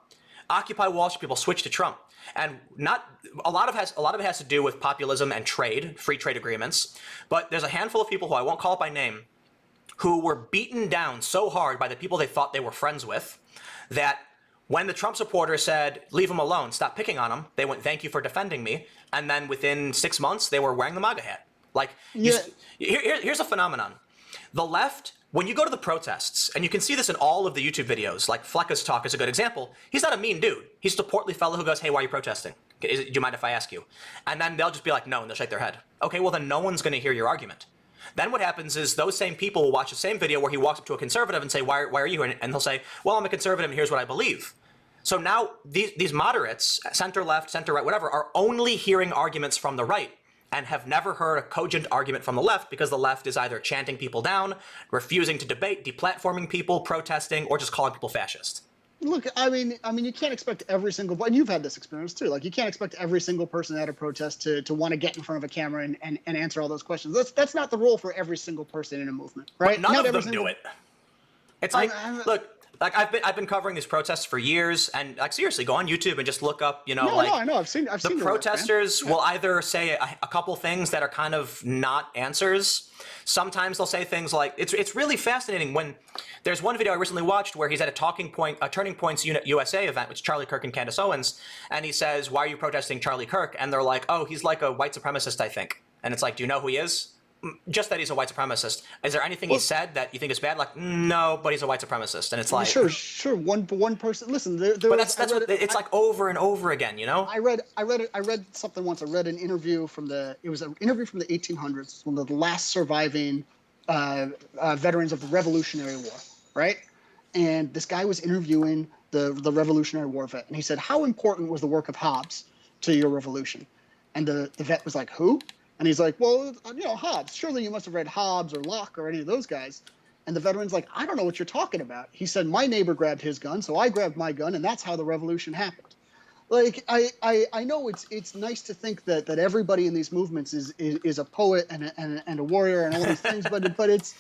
S1: Occupy Wall Street people switched to Trump. And not a lot of it has to do with populism and trade, free trade agreements. But there's a handful of people who I won't call by name who were beaten down so hard by the people they thought they were friends with that when the Trump supporters said, leave him alone, stop picking on him, they went, thank you for defending me. And then within 6 months, they were wearing the MAGA hat. Like, here's a phenomenon. The left, when you go to the protests, and you can see this in all of the YouTube videos, like Flecka's talk is a good example, he's not a mean dude. He's just a portly fellow who goes, hey, why are you protesting? Do you mind if I ask you? And then they'll just be like, no, and they'll shake their head. Okay, well then no one's going to hear your argument. Then what happens is those same people will watch the same video where he walks up to a conservative and say, why are you here? And he'll say, well, I'm a conservative and here's what I believe. So now these moderates, center left, center right, whatever, are only hearing arguments from the right and have never heard a cogent argument from the left because the left is either chanting people down, refusing to debate, deplatforming people, protesting, or just calling people fascist.
S2: Look, you can't expect every single, and you've had this experience too. Like, you can't expect every single person at a protest to want to get in front of a camera and answer all those questions. That's not the role for every single person in a movement, right?
S1: But none
S2: Not
S1: of
S2: every
S1: them do
S2: single,
S1: it. It's like, look, like I've been covering these protests for years, and like seriously, go on YouTube and just look up,
S2: No, I know. I've seen
S1: the
S2: your work, man.
S1: protesters will either say a couple things that are kind of not answers. Sometimes they'll say things like, it's really fascinating when there's one video I recently watched where he's at a Turning Points USA event, which is Charlie Kirk and Candace Owens, and he says, "Why are you protesting Charlie Kirk?" And they're like, "Oh, he's like a white supremacist, I think." And it's like, do you know who he is? Just that he's a white supremacist. Is there anything he said that you think is bad? Like, no, but he's a white supremacist, and it's like,
S2: sure, one person. Listen,
S1: but it's like over and over again, you know.
S2: I read something once. I read an interview it was an interview from the 1800s, one of the last surviving veterans of the Revolutionary War, right? And this guy was interviewing the Revolutionary War vet, and he said, "How important was the work of Hobbes to your revolution?" And the vet was like, "Who?" And he's like, "Well, Hobbes. Surely you must have read Hobbes or Locke or any of those guys." And the veteran's like, "I don't know what you're talking about." He said, "My neighbor grabbed his gun, so I grabbed my gun, and that's how the revolution happened." Like, I know it's nice to think that everybody in these movements is a poet and a warrior and all these things, but it's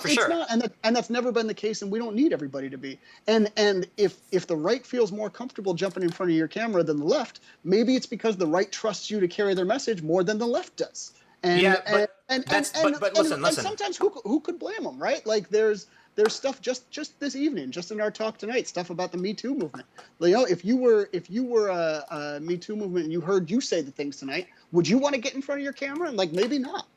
S1: sure.
S2: not, and that's never been the case, and we don't need everybody to be. And if the right feels more comfortable jumping in front of your camera than the left, maybe it's because the right trusts you to carry their message more than the left does. And
S1: listen.
S2: Sometimes who could blame them, right? Like, there's stuff just this evening, just in our talk tonight, stuff about the Me Too movement. If you were a Me Too movement and you heard you say the things tonight, would you want to get in front of your camera? And like, maybe not.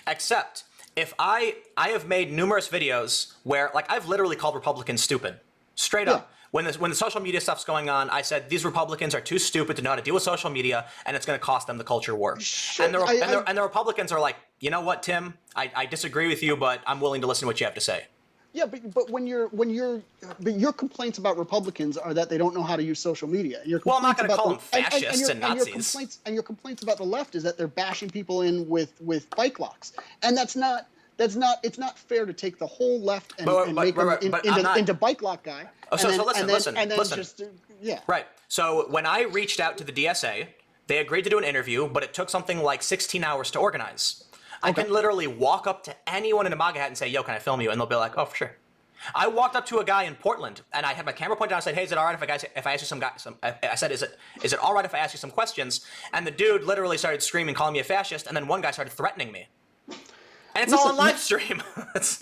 S1: Except if I have made numerous videos where, like, I've literally called Republicans stupid, straight up. When the social media stuff's going on, I said these Republicans are too stupid to know how to deal with social media, and it's going to cost them the culture war.
S2: Sure,
S1: and the Republicans are like, you know what, Tim, I disagree with you, but I'm willing to listen to what you have to say.
S2: Yeah, but your complaints about Republicans are that they don't know how to use social media.
S1: Well, I'm not going to call them fascists and Nazis.
S2: And your complaints about the left is that they're bashing people in with bike locks, and it's not fair to take the whole left and make them into bike lock guy.
S1: Oh, listen.
S2: Yeah.
S1: Right. So when I reached out to the DSA, they agreed to do an interview, but it took something like 16 hours to organize. I can literally walk up to anyone in a MAGA hat and say, "Yo, can I film you?" And they'll be like, "Oh, for sure." I walked up to a guy in Portland and I had my camera pointed down and said, "Hey, is it all right if I ask you I said, is it all right if I ask you some questions?" And the dude literally started screaming, calling me a fascist, and then one guy started threatening me. And it's all on live stream.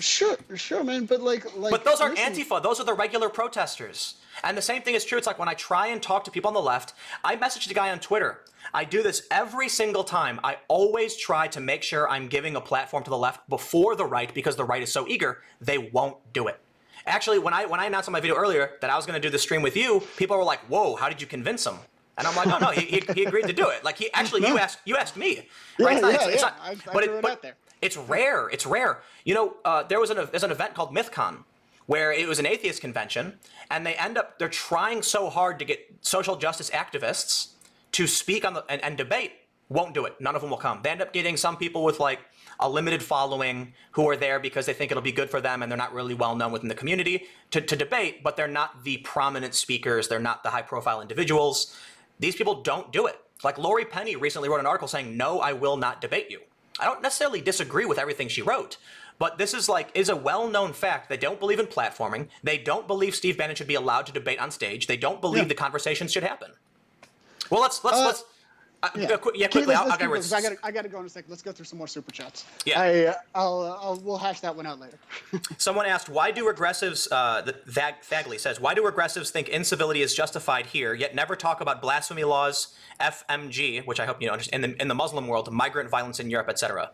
S2: Sure, man. But
S1: but those aren't Antifa. Those are the regular protesters. And the same thing is true. It's like when I try and talk to people on the left, I messaged a guy on Twitter. I do this every single time. I always try to make sure I'm giving a platform to the left before the right, because the right is so eager, they won't do it. Actually, when I announced on my video earlier that I was going to do the stream with you, people were like, "Whoa, how did you convince him?" And I'm like, "Oh no, he agreed to do it." Like, you asked me, right? It's rare. It's rare. You know, there's an event called MythCon, where it was an atheist convention, and they're trying so hard to get social justice activists to speak on and debate. Won't do it. None of them will come. They end up getting some people with like a limited following who are there because they think it'll be good for them, and they're not really well known within the community to debate, but they're not the prominent speakers. They're not the high profile individuals. These people don't do it. Like Lori Penny recently wrote an article saying, "No, I will not debate you." I don't necessarily disagree with everything she wrote, but this is a well-known fact. They don't believe in platforming. They don't believe Steve Bannon should be allowed to debate on stage. They don't believe the conversations should happen. Well, let's quickly. I'll get rid.
S2: I got to go in a second. Let's go through some more super chats.
S1: Yeah.
S2: We'll hash that one out later.
S1: Someone asked, why do regressives? Fagley says, why do regressives think incivility is justified here, yet never talk about blasphemy laws, FMG, which I hope you know, in the Muslim world, migrant violence in Europe, etc.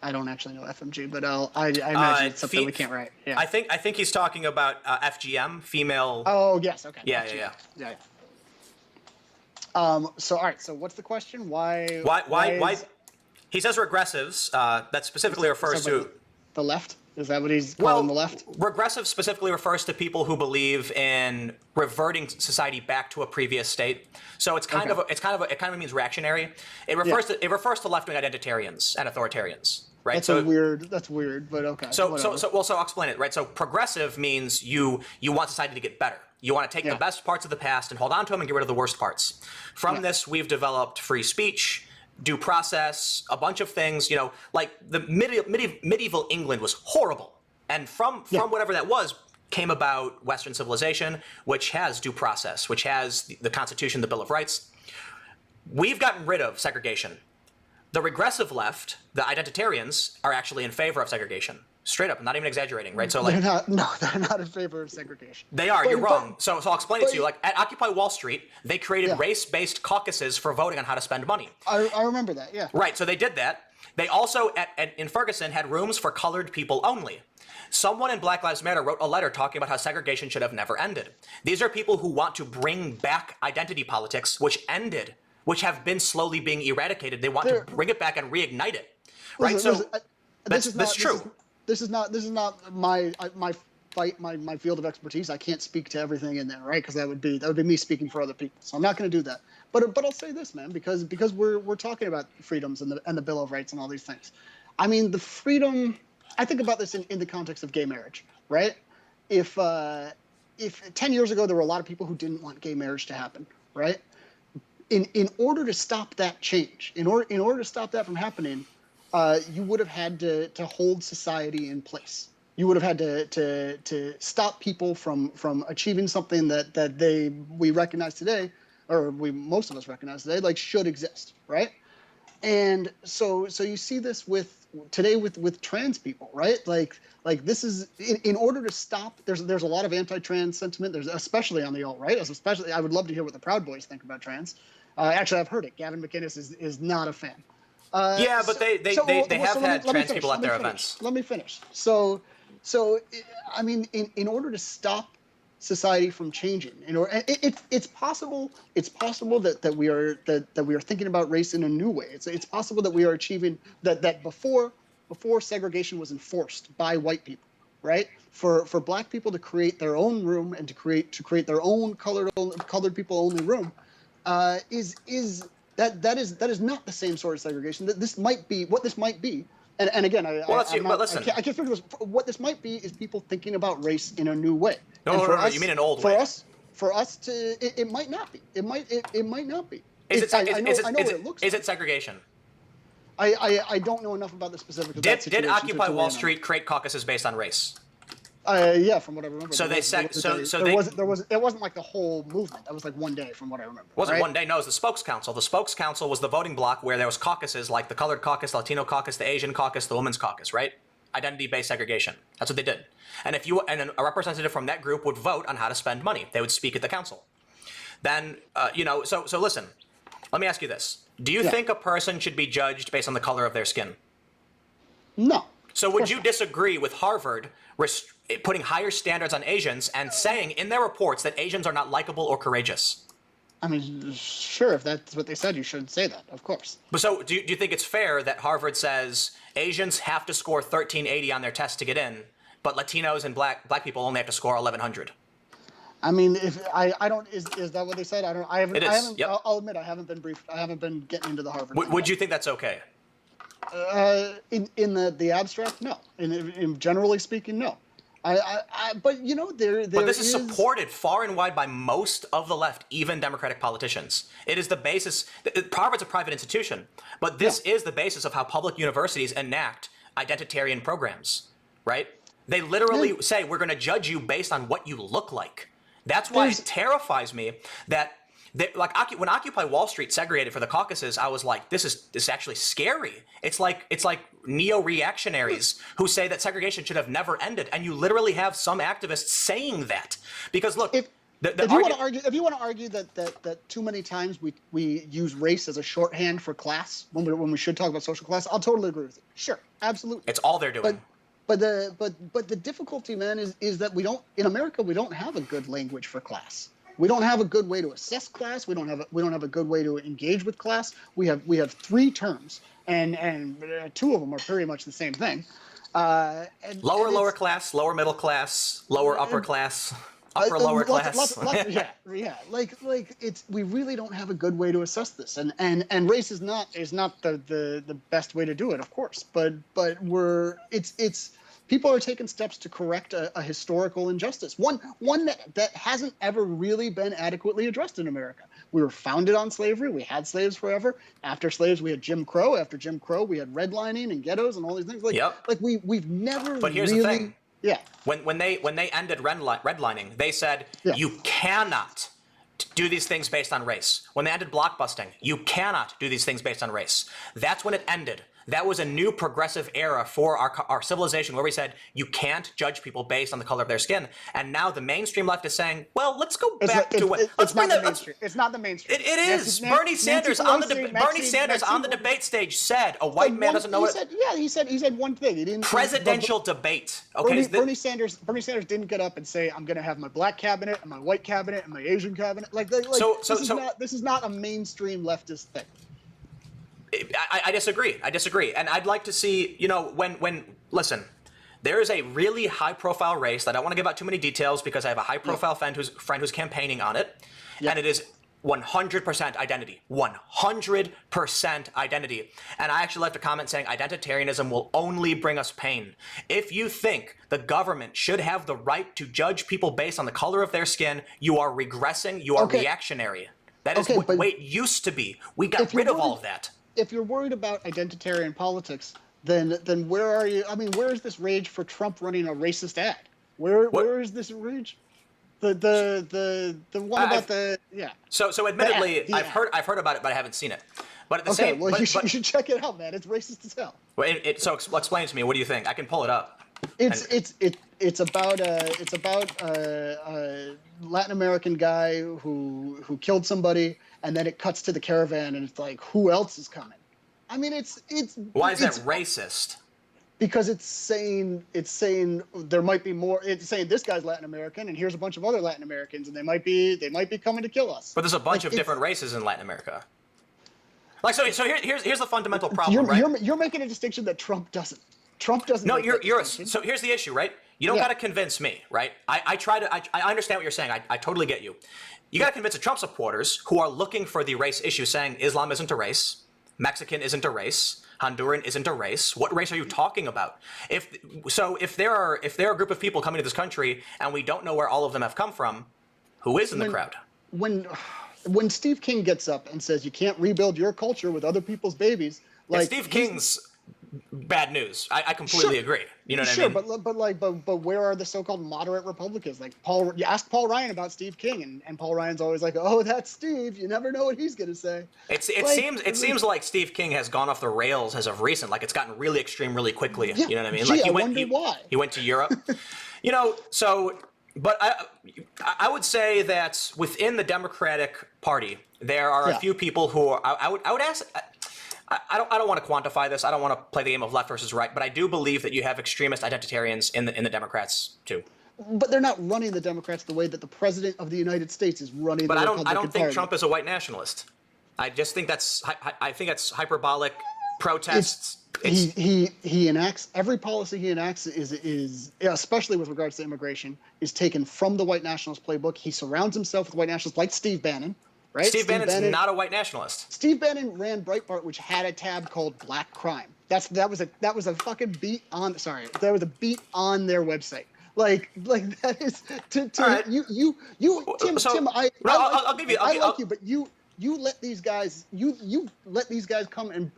S2: I don't actually know FMG, but I imagine it's something we can't write. Yeah.
S1: I think he's talking about FGM, female.
S2: Oh yes, okay.
S1: Yeah.
S2: So all right. So what's the question? Why?
S1: He says regressives. That specifically refers to
S2: the left. Is that what he's calling the left?
S1: Regressive specifically refers to people who believe in reverting society back to a previous state. So it kind of means reactionary. It refers to left-wing identitarians and authoritarians. right?
S2: That's weird, but okay.
S1: So I'll explain it, right? So progressive means you want society to get better. You want to take the best parts of the past and hold on to them and get rid of the worst parts. From this, we've developed free speech, due process, a bunch of things. Like the medieval England was horrible, and from whatever that was came about Western civilization, which has due process, which has the Constitution, the Bill of Rights. We've gotten rid of segregation. The regressive left, the identitarians, are actually in favor of segregation. Straight up, I'm not even exaggerating, right? So
S2: they're not in favor of segregation.
S1: They are. You're wrong. So I'll explain it to you. Like at Occupy Wall Street, they created race-based caucuses for voting on how to spend money.
S2: I remember that. Yeah.
S1: Right. So they did that. They also in Ferguson had rooms for colored people only. Someone in Black Lives Matter wrote a letter talking about how segregation should have never ended. These are people who want to bring back identity politics, which have been slowly being eradicated. They want to bring it back and reignite it, right? That's true.
S2: This is not my fight, my field of expertise. I can't speak to everything in there, right? Because that would be me speaking for other people. So I'm not going to do that. But I'll say this, man, because we're talking about freedoms and the Bill of Rights and all these things. I mean, the freedom. I think about this in the context of gay marriage, right? If 10 years ago there were a lot of people who didn't want gay marriage to happen, right? In order to stop that change, in order to stop that from happening, you would have had to hold society in place. You would have had to stop people from achieving something that we recognize today, or most of us recognize today, like should exist, right? And so you see this today with trans people, right? Like this is in order to stop. There's a lot of anti-trans sentiment. There's especially on the alt-right. Especially, I would love to hear what the Proud Boys think about trans. Actually, I've heard it. Gavin McInnes is not a fan.
S1: But they have had trans people at their events.
S2: Let me finish. So I mean, in order to stop society from changing, it's possible that we are thinking about race in a new way. It's possible that we are achieving that before segregation was enforced by white people, right? For black people to create their own room and to create their own colored people only room, is not the same sort of segregation. That this might be what this might be. And again, I can't figure this. What this might be is people thinking about race in a new way.
S1: No, you mean an old way.
S2: For us to, it might not be. It might not be.
S1: I know
S2: what it looks like.
S1: Is it segregation?
S2: I don't know enough about the specifics of that situation.
S1: Did Occupy Wall Street create caucuses based on race?
S2: Yeah, from what I remember.
S1: It
S2: wasn't like the whole movement. That was like one day, from what I remember.
S1: It wasn't one day. No, it was the Spokes Council. The Spokes Council was the voting block where there was caucuses like the Colored Caucus, the Latino Caucus, the Asian Caucus, the Women's Caucus, right? Identity-based segregation. That's what they did. And a representative from that group would vote on how to spend money. They would speak at the council. Then, so listen. Let me ask you this: do you think a person should be judged based on the color of their skin?
S2: No.
S1: So would you disagree with Harvard putting higher standards on Asians and saying in their reports that Asians are not likable or courageous?
S2: I mean, sure, if that's what they said, you shouldn't say that, of course.
S1: But so do you think it's fair that Harvard says Asians have to score 1380 on their test to get in, but Latinos and black people only have to score 1100?
S2: I mean, if I don't, is that what they said? I haven't.
S1: It is. Yep.
S2: I'll admit I haven't been briefed. I haven't been getting into the Harvard.
S1: Would you think that's okay?
S2: In the abstract, no. In generally speaking, no. But But
S1: this is supported far and wide by most of the left, even Democratic politicians. It is the basis. Harvard's a private institution, but this is the basis of how public universities enact identitarian programs, right? They literally say, we're going to judge you based on what you look like. That's why it terrifies me that when Occupy Wall Street segregated for the caucuses, I was like, this is actually scary. It's like neo-reactionaries who say that segregation should have never ended, and you literally have some activists saying that. Because look, if you want to argue that too many times we use race as a shorthand for class when we should talk about social class, I'll totally agree with you. Sure, absolutely. It's all they're doing.
S2: But the difficulty, man, is that in America we don't have a good language for class. We don't have a good way to assess class. We don't have a good way to engage with class. We have three terms, and two of them are pretty much the same thing.
S1: Lower class, lower middle class, lower upper class. upper lower class.
S2: Yeah. Like it's we really don't have a good way to assess this, and race is not the best way to do it, of course. But it's people are taking steps to correct a historical injustice, one that hasn't ever really been adequately addressed in America. We were founded on slavery. We had slaves forever. After slaves, we had Jim Crow. After Jim Crow, we had redlining and ghettos and all these things. Like we've never.
S1: But here's
S2: really,
S1: the thing.
S2: Yeah.
S1: When they ended redlining, they said you cannot do these things based on race. When they ended blockbusting, you cannot do these things based on race. That's when it ended. That was a new progressive era for our civilization where we said you can't judge people based on the color of their skin. And now the mainstream left is saying, well, let's go back to what.
S2: It's not the mainstream. It's not the mainstream.
S1: It is. Bernie Sanders on the debate stage said a white man doesn't know what.
S2: He said one thing. He didn't.
S1: Presidential debate. Okay.
S2: Bernie Sanders didn't get up and say, I'm going to have my black cabinet and my white cabinet and my Asian cabinet. This is not a mainstream leftist thing.
S1: I disagree. And I'd like to see, listen, there is a really high-profile race that I don't want to give out too many details because I have a high-profile friend who's campaigning on it, and it is 100% identity. 100% identity. And I actually left a comment saying identitarianism will only bring us pain. If you think the government should have the right to judge people based on the color of their skin, you are regressing, you are reactionary. That is what it used to be. We got rid of all of that.
S2: If you're worried about identitarian politics, then where are you? I mean, where is this rage for Trump running a racist ad? Where is this rage? The one about the
S1: So admittedly, I've heard about it, but I haven't seen it. But at the same,
S2: you should check it out, man. It's racist as hell.
S1: So explain to me. What do you think? I can pull it up.
S2: It's about a Latin American guy who killed somebody, and then it cuts to the caravan, and it's like, who else is coming? I mean,
S1: why is that racist?
S2: Because it's saying there might be more. It's saying this guy's Latin American, and here's a bunch of other Latin Americans, and they might be coming to kill us.
S1: But there's a bunch of different races in Latin America. Like so here's the fundamental problem, right?
S2: You're making a distinction that Trump doesn't. Trump doesn't.
S1: No, so here's the issue, right? You don't got to convince me, right? I understand what you're saying. I totally get you. You got to convince the Trump supporters who are looking for the race issue, saying Islam isn't a race, Mexican isn't a race, Honduran isn't a race. What race are you talking about? If there are a group of people coming to this country and we don't know where all of them have come from, who is in the crowd?
S2: When Steve King gets up and says you can't rebuild your culture with other people's babies, like
S1: Steve King's bad news. I completely agree. You know what I mean?
S2: But where are the so-called moderate Republicans? Like you ask Paul Ryan about Steve King, and Paul Ryan's always like, "Oh, that's Steve. You never know what he's gonna say."
S1: It seems like Steve King has gone off the rails as of recent. Like it's gotten really extreme really quickly.
S2: Yeah.
S1: You know what I mean?
S2: Gee, I wonder why.
S1: He went to Europe. But I would say that within the Democratic Party, there are a few people who I would ask. I don't want to quantify this. I don't want to play the game of left versus right, but I do believe that you have extremist identitarians in the Democrats too.
S2: But they're not running the Democrats the way that the president of the United States is running the Republican Party. But I don't think
S1: Trump is a white nationalist. I just think that's hyperbolic protests.
S2: He enacts every policy he enacts is especially with regards to immigration is taken from the white nationalist playbook. He surrounds himself with white nationalists like Steve Bannon. Right?
S1: Steve Bannon's not a white nationalist.
S2: Steve Bannon ran Breitbart, which had a tab called Black Crime. That was a fucking beat on. Sorry, that was a beat on their website. Like that is to
S1: right.
S2: Tim.
S1: I'll give you.
S2: I like you, but you let these guys come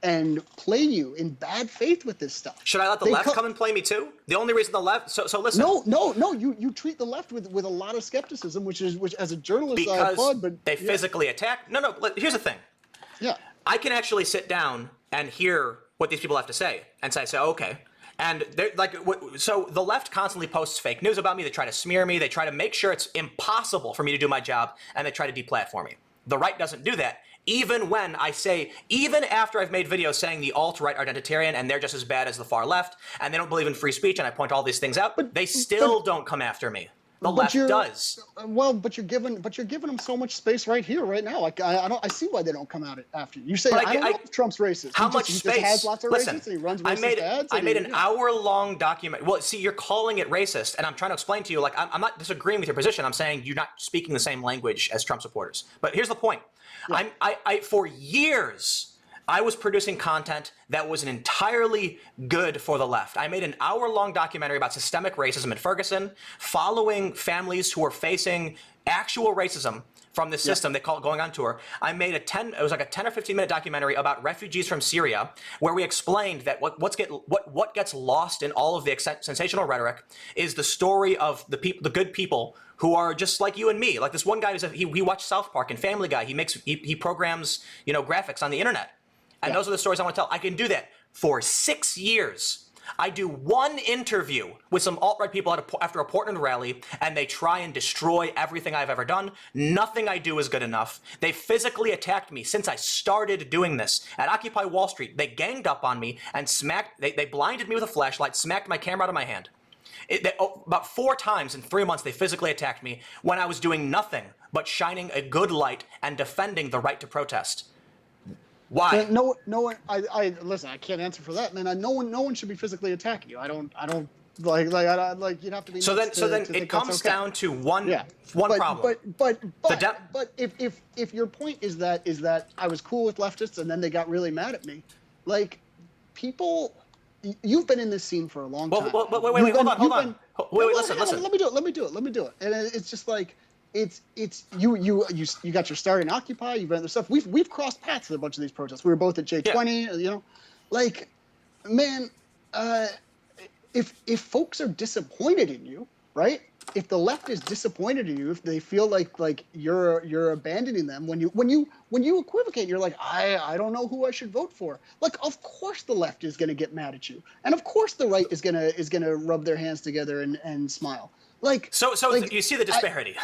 S2: and play you in bad faith with this stuff.
S1: Should I let the left come and play me too? The only reason the left. So listen.
S2: No. You treat the left with a lot of skepticism, which as a journalist I applaud. But
S1: they physically attack. No. Here's the thing.
S2: Yeah.
S1: I can actually sit down and hear what these people have to say, and say, okay. And they're like, so the left constantly posts fake news about me. They try to smear me. They try to make sure it's impossible for me to do my job, and they try to deplatform me. The right doesn't do that. Even after I've made videos saying the alt-right are identitarian and they're just as bad as the far left, and they don't believe in free speech, and I point all these things out, but they still don't come after me. the left does.
S2: Well, but you're giving them so much space right here, right now. Like I see why they don't come out after you. You say I don't know if Trump's racist.
S1: How much space?
S2: He just has lots of
S1: Listen,
S2: racists and he runs racist ads.
S1: I made an hour-long document. Well, see, you're calling it racist, and I'm trying to explain to you, like, I'm not disagreeing with your position. I'm saying you're not speaking the same language as Trump supporters. But here's the point. Yeah. I for years, I was producing content that was entirely good for the left. I made an hour-long documentary about systemic racism in Ferguson, following families who are facing actual racism from the system. They call it Going on Tour. I made it was like a 10 or 15-minute documentary about refugees from Syria, where we explained that what gets lost in all of the sensational rhetoric is the story of the good people who are just like you and me. Like this one guy he watched South Park and Family Guy. He programs graphics on the internet. And those are the stories I want to tell. I can do that for 6 years. I do one interview with some alt-right people after a Portland rally, and they try and destroy everything I've ever done. Nothing I do is good enough. They physically attacked me since I started doing this. At Occupy Wall Street, they ganged up on me and they blinded me with a flashlight, smacked my camera out of my hand. About 4 times in 3 months, they physically attacked me when I was doing nothing but shining a good light and defending the right to protest. Why?
S2: No one. I listen. I can't answer for that, man. No one should be physically attacking you. I don't like you'd have to be.
S1: So then it comes down to one problem.
S2: But if your point is that I was cool with leftists and then they got really mad at me, like people, you've been in this scene for a long time.
S1: Wait, hold on. Wait, listen.
S2: Let me do it. And it's just like. It's you got your start in Occupy. You've been other stuff. We've crossed paths at a bunch of these protests. We were both at J20.
S1: Yeah.
S2: Like, man, if folks are disappointed in you, right? If the left is disappointed in you, if they feel like you're abandoning them, when you equivocate, you're like, I don't know who I should vote for. Like, of course the left is going to get mad at you, and of course the right is gonna rub their hands together and smile. Like,
S1: so you see the disparity.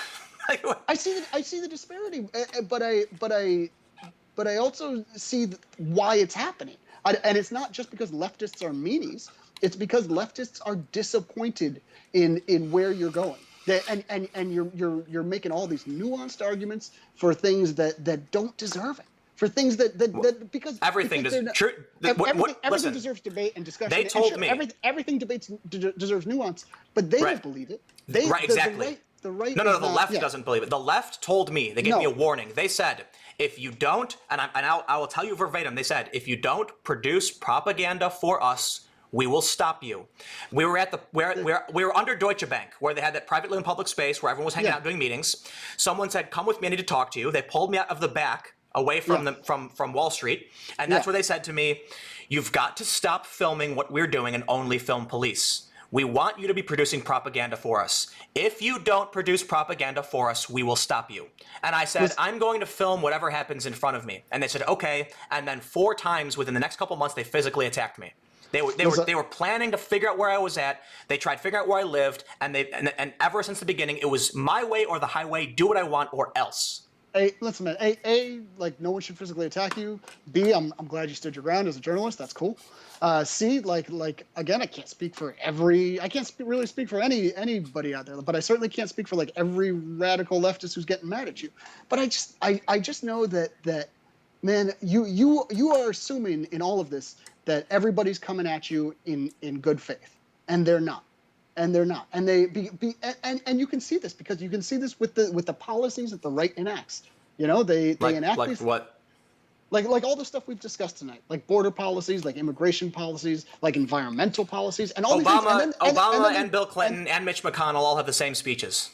S2: I see the disparity, but I also see why it's happening. And it's not just because leftists are meanies. It's because leftists are disappointed in where you're going. And you're making all these nuanced arguments for things that don't deserve it. For things that because
S1: everything
S2: everything deserves debate and discussion.
S1: They told me
S2: everything deserves nuance, but they don't believe it.
S1: Exactly.
S2: The right
S1: no, the left doesn't believe it. The left told me, they gave me a warning. They said, if you don't, I will tell you verbatim, they said, if you don't produce propaganda for us, we will stop you. We were we were under Deutsche Bank, where they had that privately in public space where everyone was hanging out doing meetings. Someone said, come with me, I need to talk to you. They pulled me out of the back, away from from Wall Street, and that's where they said to me, you've got to stop filming what we're doing and only film police. We want you to be producing propaganda for us. If you don't produce propaganda for us, we will stop you. And I said, I'm going to film whatever happens in front of me. And they said, okay. And then 4 times within the next couple months, they physically attacked me. They were planning to figure out where I was at. They tried to figure out where I lived. And ever since the beginning, it was my way or the highway. Do what I want or else.
S2: Listen, man. A, like, no one should physically attack you. B, I'm glad you stood your ground as a journalist. That's cool. C, like again, I can't speak for really speak for anybody out there, but I certainly can't speak for like every radical leftist who's getting mad at you. But I just know that man, you are assuming in all of this that everybody's coming at you in good faith, and they're not. And they're not, and and you can see this because you can see this with the policies that the right enacts. They enact these,
S1: what?
S2: Like all the stuff we've discussed tonight, like border policies, like immigration policies, like environmental policies, and all
S1: Obama,
S2: these things.
S1: Obama and Bill Clinton and Mitch McConnell all have the same speeches.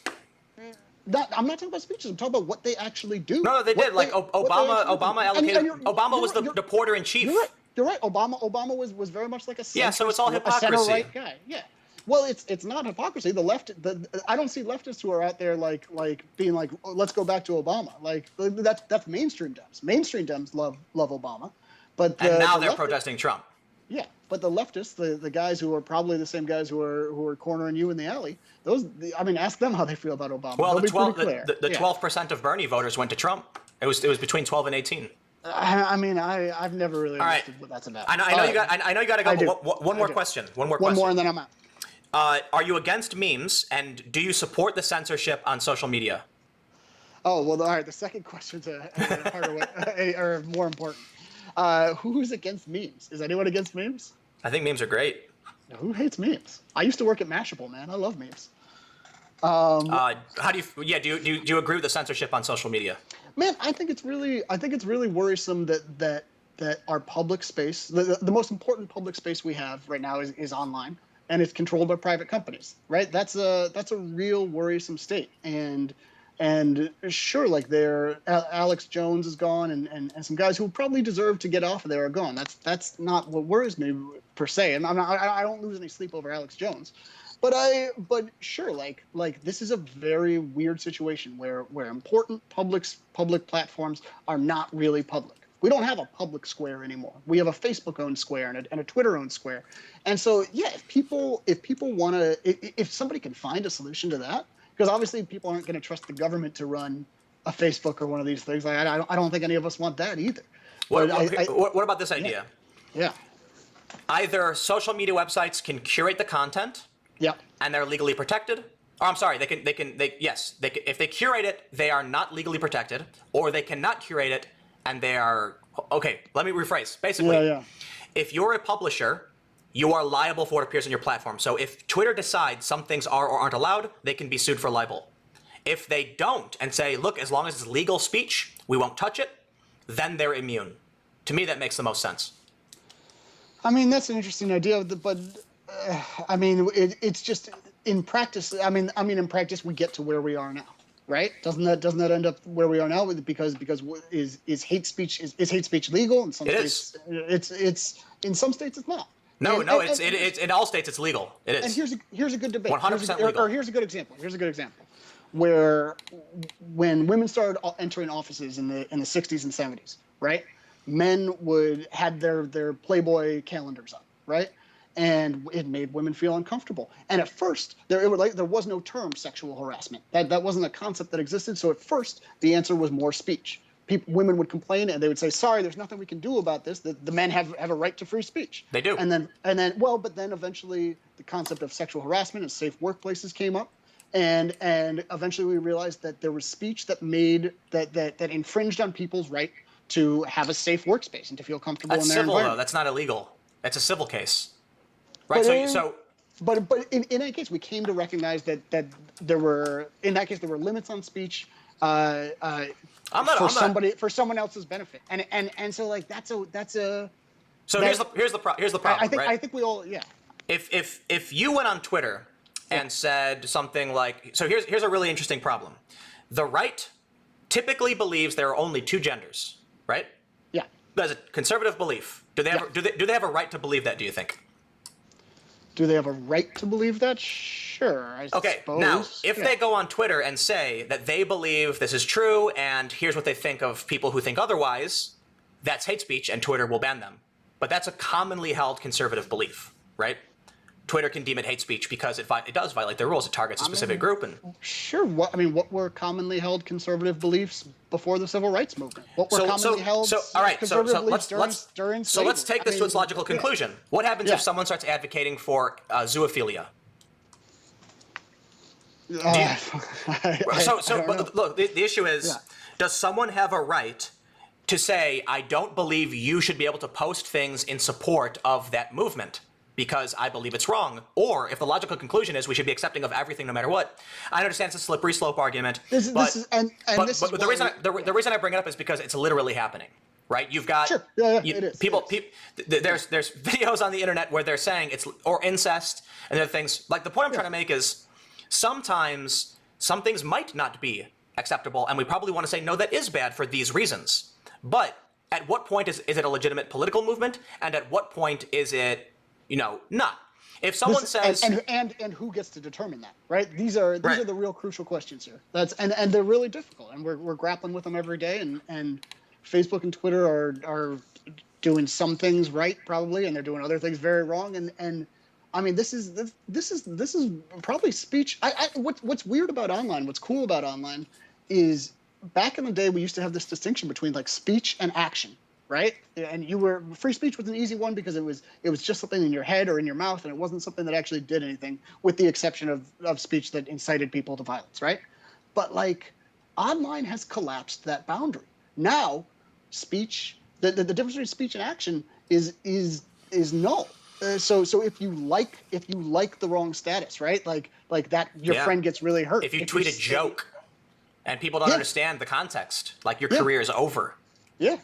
S2: I'm not talking about speeches. I'm talking about what they actually do.
S1: No, they did. Obama allocated. Obama was the reporter in chief.
S2: You're right. Obama was very much like a centrist,
S1: so it's all hypocrisy.
S2: A center-right guy. Yeah. Well, it's not hypocrisy. I don't see leftists who are out there like being like, oh, let's go back to Obama. Like that's mainstream Dems. Mainstream Dems love Obama, but
S1: now they're protesting Trump.
S2: Yeah, but the leftists, the guys who are probably the same guys who are cornering you in the alley, ask them how they feel about Obama.
S1: Well, the 12% of Bernie voters went to Trump. It was between 12 and 18.
S2: I've never really understood what that's about.
S1: I know you got to go. One more question.
S2: One more, and then I'm out.
S1: Are you against memes, and do you support the censorship on social media?
S2: Oh, well, all right. The second question's a harder one, or more important. Who's against memes? Is anyone against memes?
S1: I think memes are great.
S2: No, who hates memes? I used to work at Mashable, man. I love memes.
S1: How do you? Yeah, do you agree with the censorship on social media?
S2: Man, I think it's really worrisome that our public space, the most important public space we have right now is online, and it's controlled by private companies, right? That's a real worrisome state. And sure, like Alex Jones is gone, and some guys who probably deserve to get off of there are gone. That's not what worries me per se. And I don't lose any sleep over Alex Jones, but sure, like this is a very weird situation where important public platforms are not really public. We don't have a public square anymore. We have a Facebook-owned square and a Twitter-owned square. And so, yeah, if people want to, if somebody can find a solution to that. Because obviously people aren't going to trust the government to run a Facebook or one of these things. Like, I don't think any of us want that either.
S1: What about this idea?
S2: Yeah.
S1: Either social media websites can curate the content, and they're legally protected. Or I'm sorry, if they curate it, they are not legally protected, or they cannot curate it, and they are okay. Let me rephrase. Basically, if you're a publisher, you are liable for what appears on your platform. So if Twitter decides some things are or aren't allowed, they can be sued for libel. If they don't and say, look, as long as it's legal speech, we won't touch it, then they're immune. To me, that makes the most sense.
S2: I mean, that's an interesting idea, but I mean, it's just in practice. I mean, in practice, we get to where we are now, right? Doesn't that end up where we are now? Because is hate speech legal in some states? It's in some states it's not.
S1: No, it's in all states it's legal. It is.
S2: And here's a good debate.
S1: 100% legal.
S2: Or here's a good example. Where when women started entering offices in the 60s and 70s, right? Men had their Playboy calendars up, right? And it made women feel uncomfortable. And at first, there was no term sexual harassment. That wasn't a concept that existed. So at first, the answer was more speech. Women would complain and they would say, sorry, there's nothing we can do about this. The men have a right to free speech.
S1: They do.
S2: And then eventually the concept of sexual harassment and safe workplaces came up. And eventually we realized that there was speech that infringed on people's right to have a safe workspace and to feel comfortable in their environment.
S1: Though. That's not illegal. It's a civil case. Right.
S2: But in that case, we came to recognize that there were limits on speech. For someone else's benefit, and so like that's a.
S1: So here's the problem.
S2: I think we all
S1: If you went on Twitter and said something like, so here's a really interesting problem. The right typically believes there are only two genders, right?
S2: Yeah.
S1: That's a conservative belief. Do they have a right to believe that? Do you think?
S2: Do they have a right to believe that? Sure, I
S1: okay,
S2: suppose.
S1: Now, if they go on Twitter and say that they believe this is true and here's what they think of people who think otherwise, that's hate speech and Twitter will ban them. But that's a commonly held conservative belief, right? Twitter can deem it hate speech because it does violate their rules. It targets a specific group. And
S2: sure, what were commonly held conservative beliefs before the civil rights movement? What were commonly held conservative beliefs during slavery?
S1: So let's take this to its logical conclusion. What happens if someone starts advocating for zoophilia? Look, the issue is, does someone have a right to say, I don't believe you should be able to post things in support of that movement because I believe it's wrong? Or if the logical conclusion is we should be accepting of everything no matter what, I understand it's a slippery slope argument. The reason I bring it up is because it's literally happening. Right, you've got people. There's videos on the internet where they're saying it's or incest and other things. Like the point I'm trying to make is sometimes some things might not be acceptable, and we probably want to say no, that is bad for these reasons. But at what point is it a legitimate political movement, and at what point is it, not? If someone says
S2: and who gets to determine that, right? These are the real crucial questions here. And they're really difficult, and we're grappling with them every day, and Facebook and Twitter are doing some things right probably, and they're doing other things very wrong. And I mean, this is probably speech. What's weird about online, what's cool about online, is back in the day we used to have this distinction between like speech and action, right? And free speech was an easy one because it was just something in your head or in your mouth, and it wasn't something that actually did anything, with the exception of speech that incited people to violence, right? But like, online has collapsed that boundary. Now, speech, the difference between speech and action is null. So if you like the wrong status, right? Like that your friend gets really hurt.
S1: If you tweet a joke and people don't understand the context, like your career is over.
S2: Yeah.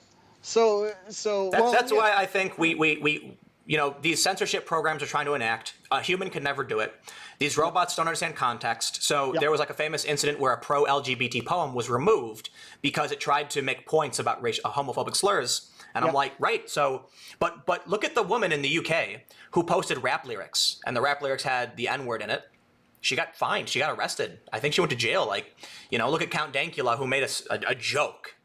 S2: So
S1: that's why I think we these censorship programs are trying to enact. A human could never do it. These robots don't understand context. So there was like a famous incident where a pro-LGBT poem was removed because it tried to make points about homophobic slurs. And I'm like, right. So, but look at the woman in the UK who posted rap lyrics, and the rap lyrics had the N-word in it. She got fined. She got arrested. I think she went to jail. Like, look at Count Dankula, who made a joke.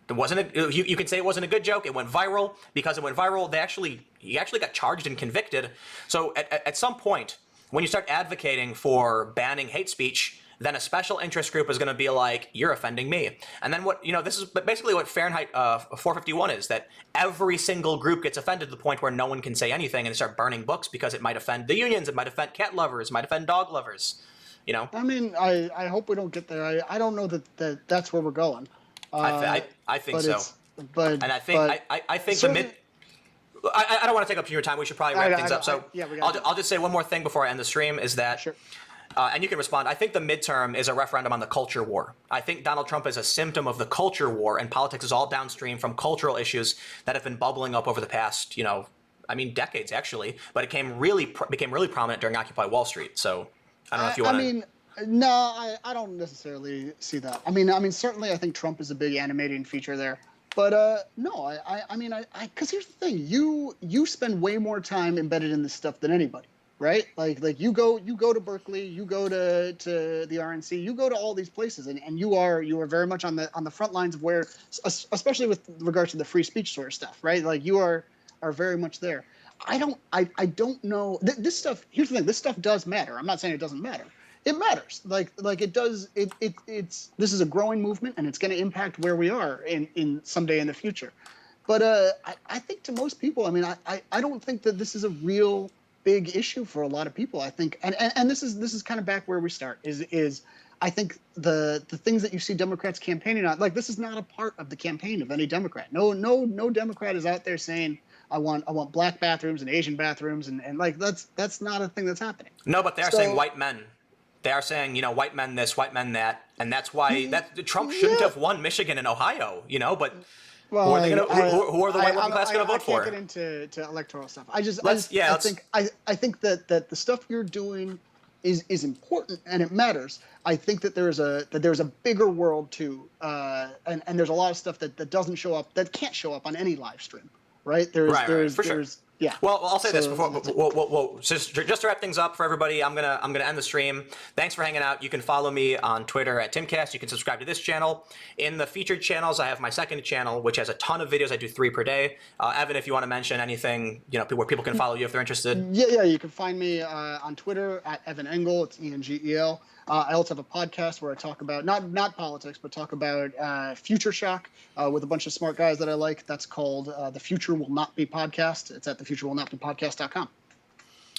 S1: It wasn't you could say it wasn't a good joke. It went viral. Because it went viral, he actually got charged and convicted. So at some point, when you start advocating for banning hate speech, then a special interest group is going to be like, you're offending me. And then this is basically what Fahrenheit 451 is, that every single group gets offended to the point where no one can say anything, and they start burning books because it might offend the unions, it might offend cat lovers, it might offend dog lovers.
S2: I mean, I hope we don't get there. I don't know that's where we're going.
S1: I think so.
S2: And
S1: I think the mid. I don't want to take up your time. We should probably wrap things up. So I'll just say one more thing before I end the stream is that,
S2: sure.
S1: And you can respond. I think the midterm is a referendum on the culture war. I think Donald Trump is a symptom of the culture war, and politics is all downstream from cultural issues that have been bubbling up over the past, decades actually. But it became really prominent during Occupy Wall Street. So I don't know if you want to.
S2: No, I don't necessarily see that. I mean, certainly I think Trump is a big animating feature there. But no, because here's the thing: you spend way more time embedded in this stuff than anybody, right? Like you go to Berkeley, you go to the RNC, you go to all these places, and you are very much on the front lines of where, especially with regards to the free speech sort of stuff, right? Like you are very much there. I don't know this stuff. Here's the thing: this stuff does matter. I'm not saying it doesn't matter. It matters. Like it does. It's this is a growing movement, and it's going to impact where we are in someday in the future. But I think to most people, I mean, I don't think that this is a real big issue for a lot of people. I think, and this is kind of back where we start. Is I think the things that you see Democrats campaigning on, like this is not a part of the campaign of any Democrat. No Democrat is out there saying, I want black bathrooms and Asian bathrooms, and like that's not a thing that's happening.
S1: No, but they're saying white men. They are saying, white men this, white men that, and that's why Trump shouldn't have won Michigan and Ohio, but who are the white working class going to vote for?
S2: I can't get into electoral stuff. I think that the stuff you're doing is important and it matters. I think that there's a bigger world too, and there's a lot of stuff that doesn't show up, that can't show up on any live stream, right? There's yeah.
S1: Well, I'll say this before. Whoa. Just to wrap things up for everybody, I'm gonna end the stream. Thanks for hanging out. You can follow me on Twitter at Timcast. You can subscribe to this channel. In the featured channels, I have my second channel, which has a ton of videos. I do 3 per day. Evan, if you want to mention anything, where people can follow you if they're interested.
S2: Yeah. You can find me on Twitter at Evan Engel. It's ENGEL. I also have a podcast where I talk about not politics, but talk about Future Shock with a bunch of smart guys that I like. That's called The Future Will Not Be Podcast. It's at thefuturewillnotbepodcast.com.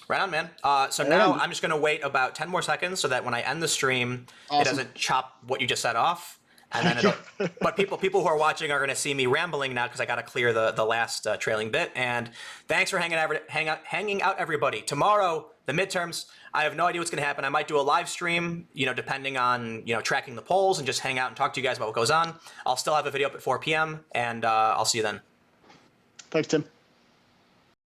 S1: Right on, man. Now I'm just going to wait about 10 more seconds so that when I end the stream, It doesn't chop what you just said off. And then but people who are watching are going to see me rambling now because I got to clear the last trailing bit. And thanks for hanging out, everybody. Tomorrow, the midterms. I have no idea what's going to happen. I might do a live stream, depending on tracking the polls, and just hang out and talk to you guys about what goes on. I'll still have a video up at 4 p.m. and I'll see you then.
S2: Thanks, Tim.